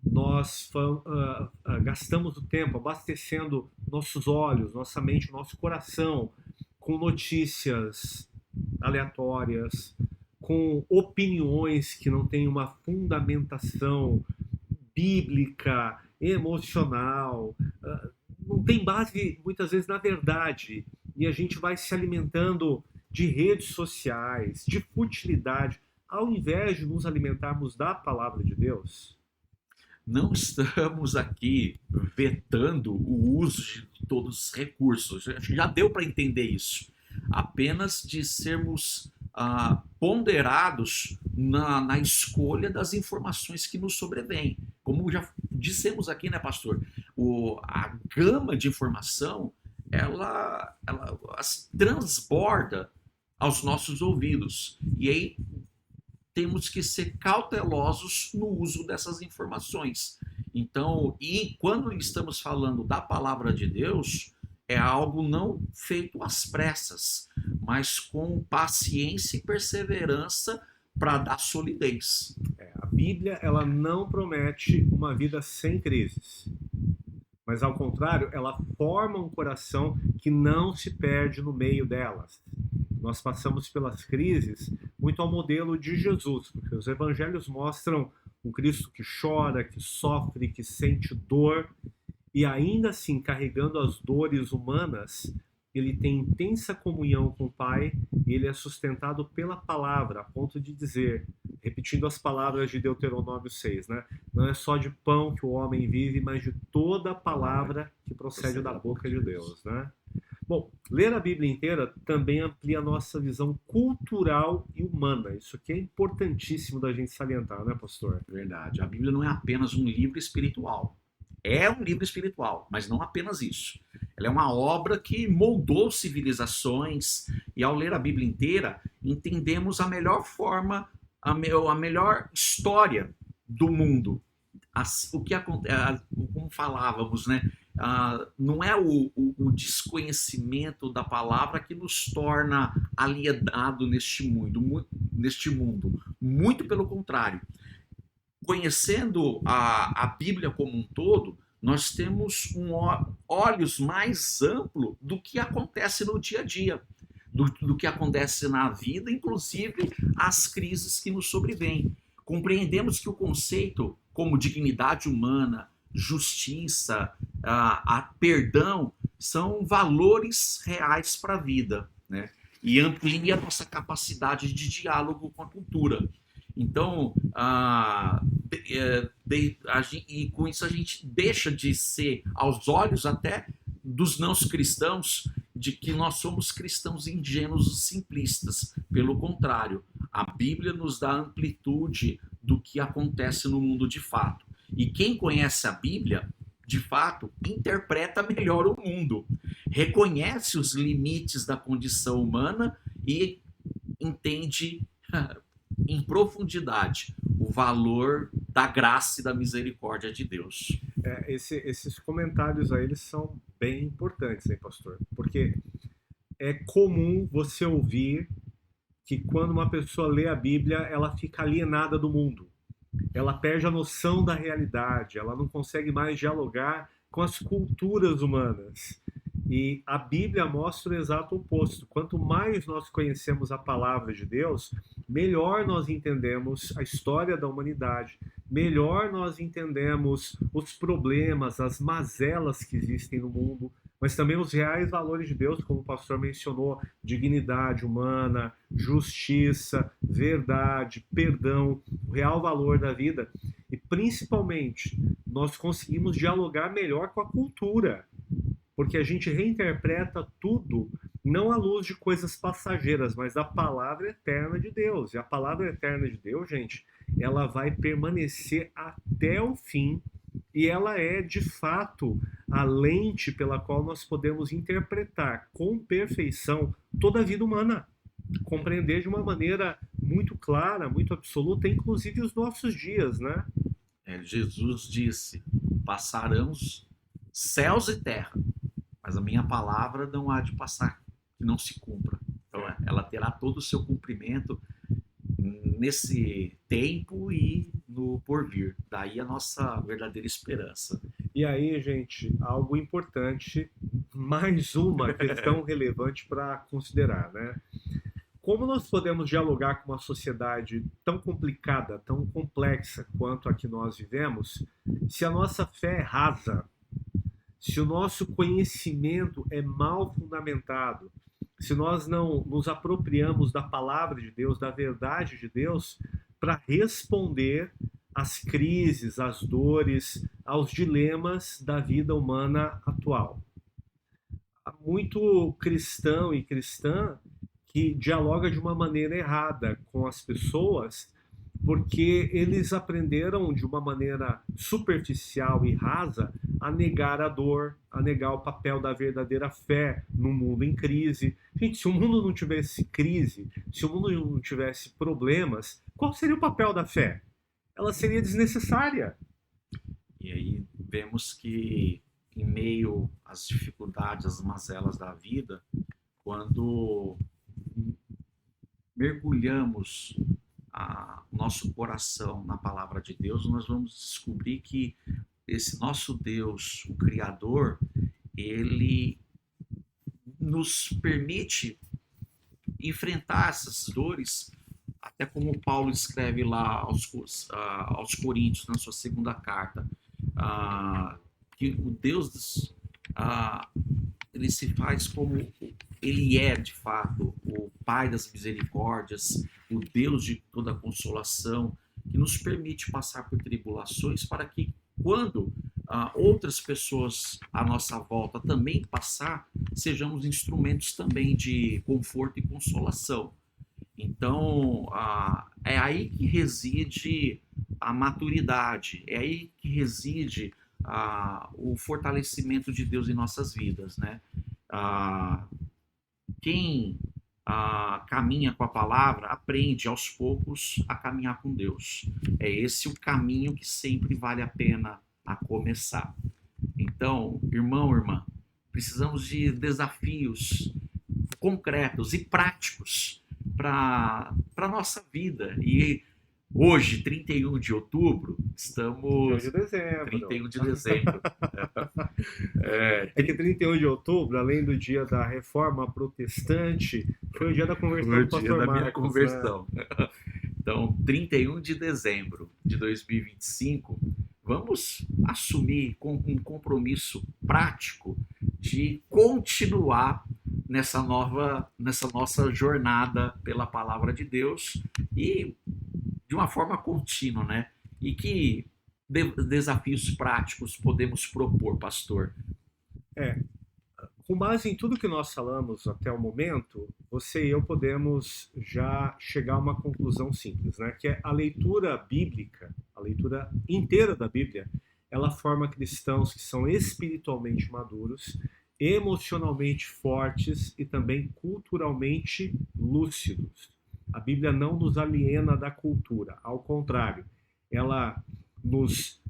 nós gastamos o tempo abastecendo nossos olhos, nossa mente, nosso coração com notícias aleatórias, com opiniões que não têm uma fundamentação bíblica, emocional, não tem base muitas vezes na verdade, e a gente vai se alimentando de redes sociais, de futilidade, ao invés de nos alimentarmos da palavra de Deus? Não estamos aqui vetando o uso de todos os recursos. Já deu para entender isso. Apenas de sermos ponderados na escolha das informações que nos sobrevêm. Como já dissemos aqui, né, pastor? A gama de informação, ela transborda aos nossos ouvidos. E aí temos que ser cautelosos no uso dessas informações. Então, e quando estamos falando da palavra de Deus, é algo não feito às pressas, mas com paciência e perseverança para dar solidez. A Bíblia, ela não promete uma vida sem crises, mas ao contrário, ela forma um coração que não se perde no meio delas. Nós passamos pelas crises muito ao modelo de Jesus, porque os evangelhos mostram um Cristo que chora, que sofre, que sente dor, e ainda assim, carregando as dores humanas, ele tem intensa comunhão com o Pai, e ele é sustentado pela palavra, a ponto de dizer, repetindo as palavras de Deuteronômio 6, né? Não é só de pão que o homem vive, mas de toda a palavra que procede da boca de Deus, né? Bom, ler a Bíblia inteira também amplia a nossa visão cultural e humana. Isso aqui é importantíssimo da gente salientar, né, pastor? Verdade. A Bíblia não é apenas um livro espiritual. É um livro espiritual, mas não apenas isso. Ela é uma obra que moldou civilizações, e ao ler a Bíblia inteira, entendemos a melhor forma, a melhor história do mundo. O que acontece, como falávamos, né? Não é o desconhecimento da palavra que nos torna alienado neste mundo. Muito pelo contrário. Conhecendo a Bíblia como um todo, nós temos olhos mais amplos do que acontece no dia a dia, do que acontece na vida, inclusive as crises que nos sobrevêm. Compreendemos que o conceito como dignidade humana, justiça, perdão, são valores reais para a vida, né? E amplia a nossa capacidade de diálogo com a cultura. Então, e com isso a gente deixa de ser, aos olhos até dos não cristãos, de que nós somos cristãos ingênuos e simplistas. Pelo contrário, a Bíblia nos dá amplitude do que acontece no mundo de fato. E quem conhece a Bíblia, de fato, interpreta melhor o mundo, reconhece os limites da condição humana e entende em profundidade o valor da graça e da misericórdia de Deus. Esses comentários aí, eles são bem importantes, hein, pastor? Porque é comum você ouvir que quando uma pessoa lê a Bíblia, ela fica alienada do mundo. Ela perde a noção da realidade, ela não consegue mais dialogar com as culturas humanas. E a Bíblia mostra o exato oposto. Quanto mais nós conhecemos a palavra de Deus, melhor nós entendemos a história da humanidade, melhor nós entendemos os problemas, as mazelas que existem no mundo, mas também os reais valores de Deus, como o pastor mencionou: dignidade humana, justiça, verdade, perdão, o real valor da vida. E principalmente, nós conseguimos dialogar melhor com a cultura, porque a gente reinterpreta tudo não à luz de coisas passageiras, mas da palavra eterna de Deus. E a palavra eterna de Deus, gente, ela vai permanecer até o fim, e ela é, de fato, a lente pela qual nós podemos interpretar com perfeição toda a vida humana, compreender de uma maneira muito clara, muito absoluta, inclusive os nossos dias, né? Jesus disse: passarão céus e terra, mas a minha palavra não há de passar, que não se cumpra. Então, ela terá todo o seu cumprimento nesse tempo e no porvir. Daí a nossa verdadeira esperança. E aí, gente, algo importante, mais uma questão relevante para considerar, né? Como nós podemos dialogar com uma sociedade tão complicada, tão complexa quanto a que nós vivemos, se a nossa fé é rasa, se o nosso conhecimento é mal fundamentado, se nós não nos apropriamos da palavra de Deus, da verdade de Deus, para responder às crises, às dores, aos dilemas da vida humana atual? Há muito cristão e cristã que dialoga de uma maneira errada com as pessoas, porque eles aprenderam de uma maneira superficial e rasa a negar a dor, a negar o papel da verdadeira fé no mundo em crise. Gente, se o mundo não tivesse crise, se o mundo não tivesse problemas, qual seria o papel da fé? Ela seria desnecessária. E aí vemos que, em meio às dificuldades, às mazelas da vida, quando mergulhamos nosso coração na palavra de Deus, nós vamos descobrir que esse nosso Deus, o Criador, ele nos permite enfrentar essas dores, até como Paulo escreve lá aos Coríntios, na sua segunda carta, que o Deus ele se faz como ele é de fato, o Pai das misericórdias, o Deus de toda consolação, que nos permite passar por tribulações para que, quando outras pessoas à nossa volta também passar, sejamos instrumentos também de conforto e consolação. Então, é aí que reside a maturidade, é aí que reside o fortalecimento de Deus em nossas vidas, né? Quem caminha com a palavra aprende aos poucos a caminhar com Deus. É esse o caminho que sempre vale a pena a começar. Então, irmão, irmã, precisamos de desafios concretos e práticos para a nossa vida. E hoje, 31 de outubro, estamos... 31 de dezembro. É que 31 de outubro, além do dia da Reforma Protestante, foi o dia da conversão do pastor Marcos. Foi o dia da minha conversão. Né? Então, 31 de dezembro de 2025, vamos assumir com um compromisso prático de continuar nessa nossa jornada pela palavra de Deus e de uma forma contínua, né? E que desafios práticos podemos propor, pastor? Com base em tudo que nós falamos até o momento, você e eu podemos já chegar a uma conclusão simples, né? Que é a leitura bíblica, a leitura inteira da Bíblia, ela forma cristãos que são espiritualmente maduros, emocionalmente fortes e também culturalmente lúcidos. A Bíblia não nos aliena da cultura, ao contrário, ela nos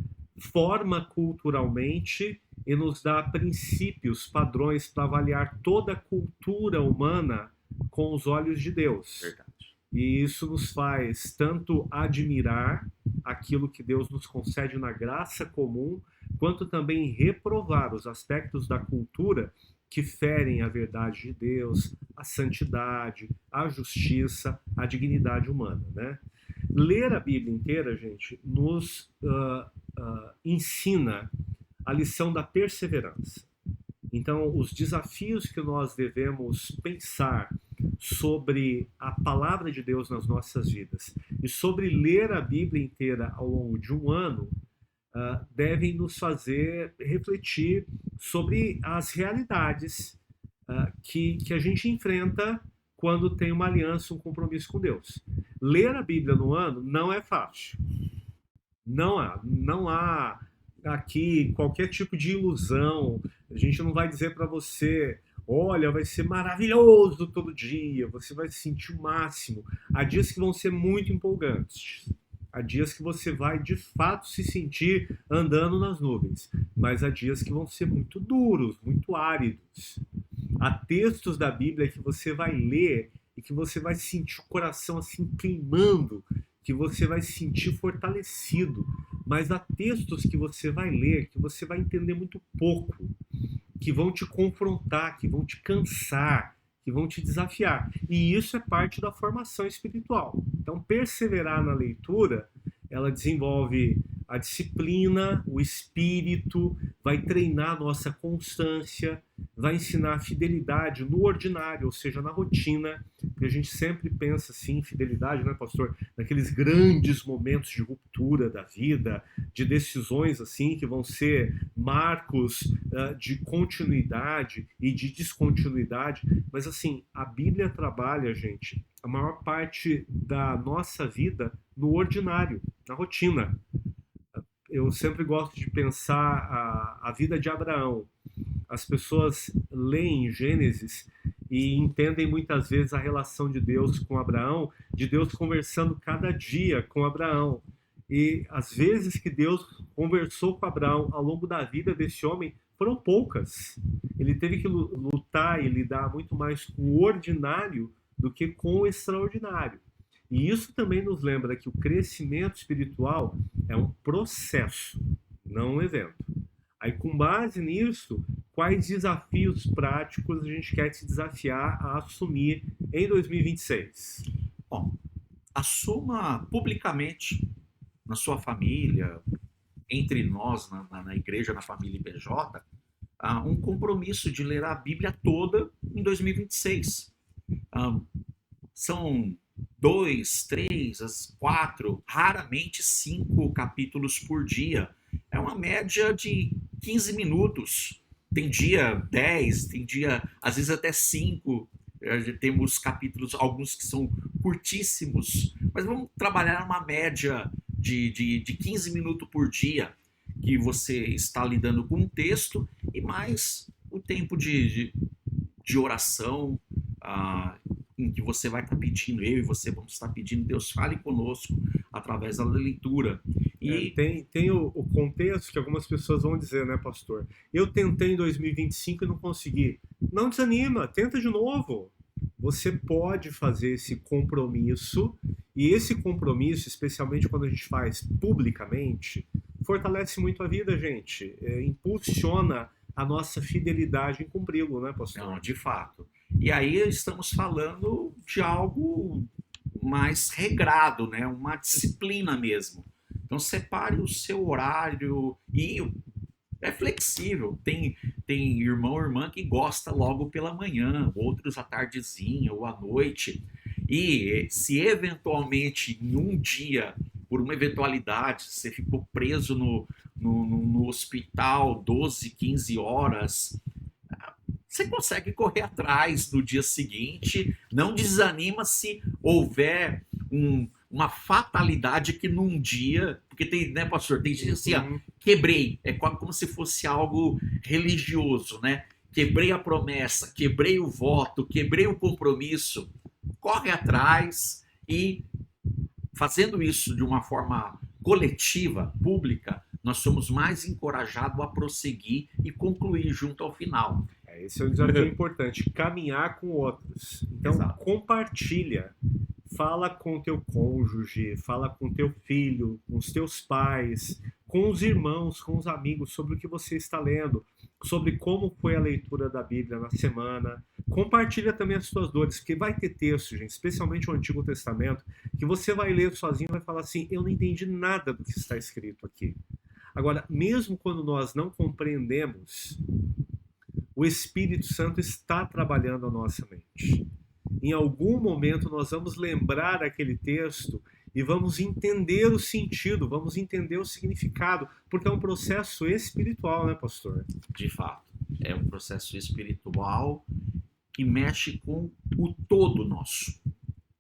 forma culturalmente e nos dá princípios, padrões para avaliar toda a cultura humana com os olhos de Deus. Verdade. E isso nos faz tanto admirar aquilo que Deus nos concede na graça comum, quanto também reprovar os aspectos da cultura que ferem a verdade de Deus, a santidade, a justiça, a dignidade humana, né? Ler a Bíblia inteira, gente, nos ensina a lição da perseverança. Então, os desafios que nós devemos pensar sobre a palavra de Deus nas nossas vidas e sobre ler a Bíblia inteira ao longo de um ano devem nos fazer refletir sobre as realidades que a gente enfrenta quando tem uma aliança, um compromisso com Deus. Ler a Bíblia no ano não é fácil. Não há aqui qualquer tipo de ilusão. A gente não vai dizer para você, olha, vai ser maravilhoso todo dia, você vai sentir o máximo. Há dias que vão ser muito empolgantes. Há dias que você vai de fato se sentir andando nas nuvens, mas há dias que vão ser muito duros, muito áridos. Há textos da Bíblia que você vai ler e que você vai sentir o coração assim queimando, que você vai se sentir fortalecido. Mas há textos que você vai ler que você vai entender muito pouco, que vão te confrontar, que vão te cansar, que vão te desafiar. E isso é parte da formação espiritual. Então, perseverar na leitura, ela desenvolve a disciplina, o espírito, vai treinar a nossa constância, vai ensinar a fidelidade no ordinário, ou seja, na rotina, porque a gente sempre pensa assim, fidelidade, né, pastor? Naqueles grandes momentos de ruptura da vida, de decisões assim, que vão ser marcos de continuidade e de descontinuidade, mas assim, a Bíblia trabalha, gente, a maior parte da nossa vida no ordinário, na rotina. Eu sempre gosto de pensar a vida de Abraão. As pessoas leem Gênesis e entendem muitas vezes a relação de Deus com Abraão, de Deus conversando cada dia com Abraão. E as vezes que Deus conversou com Abraão ao longo da vida desse homem foram poucas. Ele teve que lutar e lidar muito mais com o ordinário do que com o extraordinário. E isso também nos lembra que o crescimento espiritual é um processo, não um evento. Aí, com base nisso, quais desafios práticos a gente quer se desafiar a assumir em 2026? Bom, assuma publicamente na sua família, entre nós, na igreja, na família IBJ, um compromisso de ler a Bíblia toda em 2026. São 2, 3, 4, raramente 5 capítulos por dia. É uma média de 15 minutos. Tem dia 10, tem dia, às vezes até 5. Temos capítulos, alguns que são curtíssimos, mas vamos trabalhar uma média de 15 minutos por dia, que você está lidando com um texto, e mais o tempo de oração, em que você vai estar pedindo, eu e você vamos estar pedindo, Deus fale conosco através da leitura. E tem o contexto que algumas pessoas vão dizer, né, pastor? Eu tentei em 2025 e não consegui. Não desanima, tenta de novo. Você pode fazer esse compromisso, e esse compromisso, especialmente quando a gente faz publicamente, fortalece muito a vida, gente. Impulsiona a nossa fidelidade em cumpri-lo, né, pastor? Não, de fato. E aí estamos falando de algo mais regrado, né? Uma disciplina mesmo. Então separe o seu horário e é flexível. Tem irmão ou irmã que gosta logo pela manhã, outros à tardezinha ou à noite. E se eventualmente em um dia, por uma eventualidade, você ficou preso no hospital 12, 15 horas, você consegue correr atrás no dia seguinte. Não desanima se houver uma fatalidade que num dia, porque tem, né, pastor, tem gente assim, quebrei, é como se fosse algo religioso, né? Quebrei a promessa, quebrei o voto, quebrei o compromisso. Corre atrás e, fazendo isso de uma forma coletiva, pública, nós somos mais encorajados a prosseguir e concluir junto ao final. Esse é um desafio importante, caminhar com outros. Então, Exato. compartilha. Fala com o teu cônjuge, fala com o teu filho, com os teus pais, com os irmãos, com os amigos, sobre o que você está lendo, sobre como foi a leitura da Bíblia na semana. Compartilha também as suas dores, porque vai ter texto, gente, especialmente o Antigo Testamento, que você vai ler sozinho e vai falar assim, eu não entendi nada do que está escrito aqui. Agora, mesmo quando nós não compreendemos, o Espírito Santo está trabalhando a nossa mente. Em algum momento nós vamos lembrar aquele texto e vamos entender o sentido, vamos entender o significado, porque é um processo espiritual, né, pastor? De fato, é um processo espiritual que mexe com o todo nosso.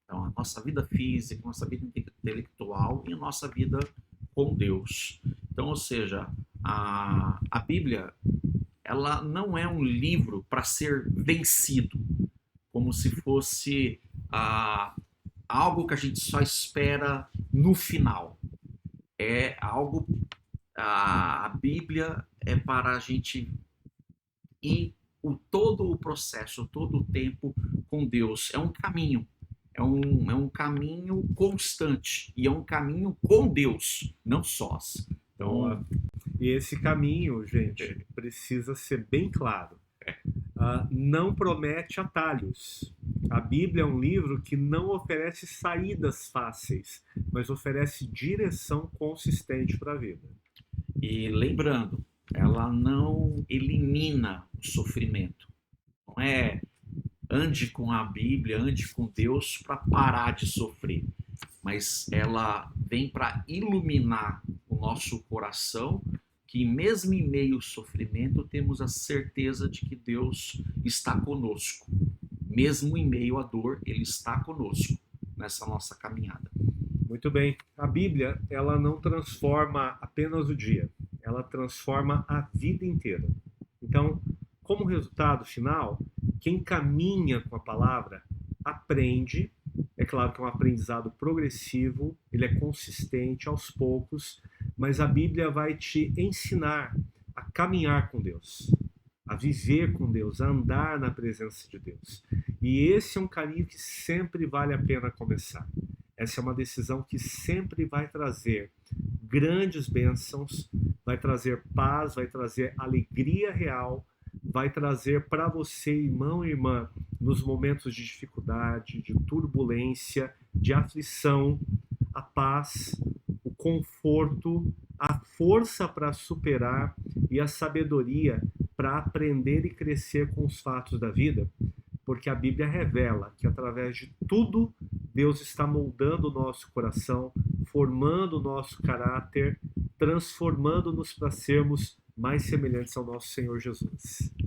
Então, a nossa vida física, a nossa vida intelectual e a nossa vida com Deus. Então, ou seja, a Bíblia, ela não é um livro para ser vencido, como se fosse algo que a gente só espera no final. É algo, a Bíblia é para a gente ir todo o processo, todo o tempo com Deus. É um caminho, é um caminho constante e é um caminho com Deus, não sós. Então, e esse caminho, gente, precisa ser bem claro. Não promete atalhos. A Bíblia é um livro que não oferece saídas fáceis, mas oferece direção consistente para a vida. E lembrando, ela não elimina o sofrimento. Não é ande com a Bíblia, ande com Deus para parar de sofrer, mas ela vem para iluminar o nosso coração, que mesmo em meio ao sofrimento temos a certeza de que Deus está conosco. Mesmo em meio à dor, Ele está conosco nessa nossa caminhada. Muito bem. A Bíblia, ela não transforma apenas o dia, ela transforma a vida inteira. Então, como resultado final, quem caminha com a palavra aprende. É claro que é um aprendizado progressivo, ele é consistente aos poucos, mas a Bíblia vai te ensinar a caminhar com Deus, a viver com Deus, a andar na presença de Deus. E esse é um caminho que sempre vale a pena começar. Essa é uma decisão que sempre vai trazer grandes bênçãos, vai trazer paz, vai trazer alegria real, vai trazer para você, irmão e irmã, nos momentos de dificuldade, de turbulência, de aflição, a paz, o conforto, a força para superar e a sabedoria para aprender e crescer com os fatos da vida, porque a Bíblia revela que através de tudo Deus está moldando o nosso coração, formando o nosso caráter, transformando-nos para sermos mais semelhantes ao nosso Senhor Jesus.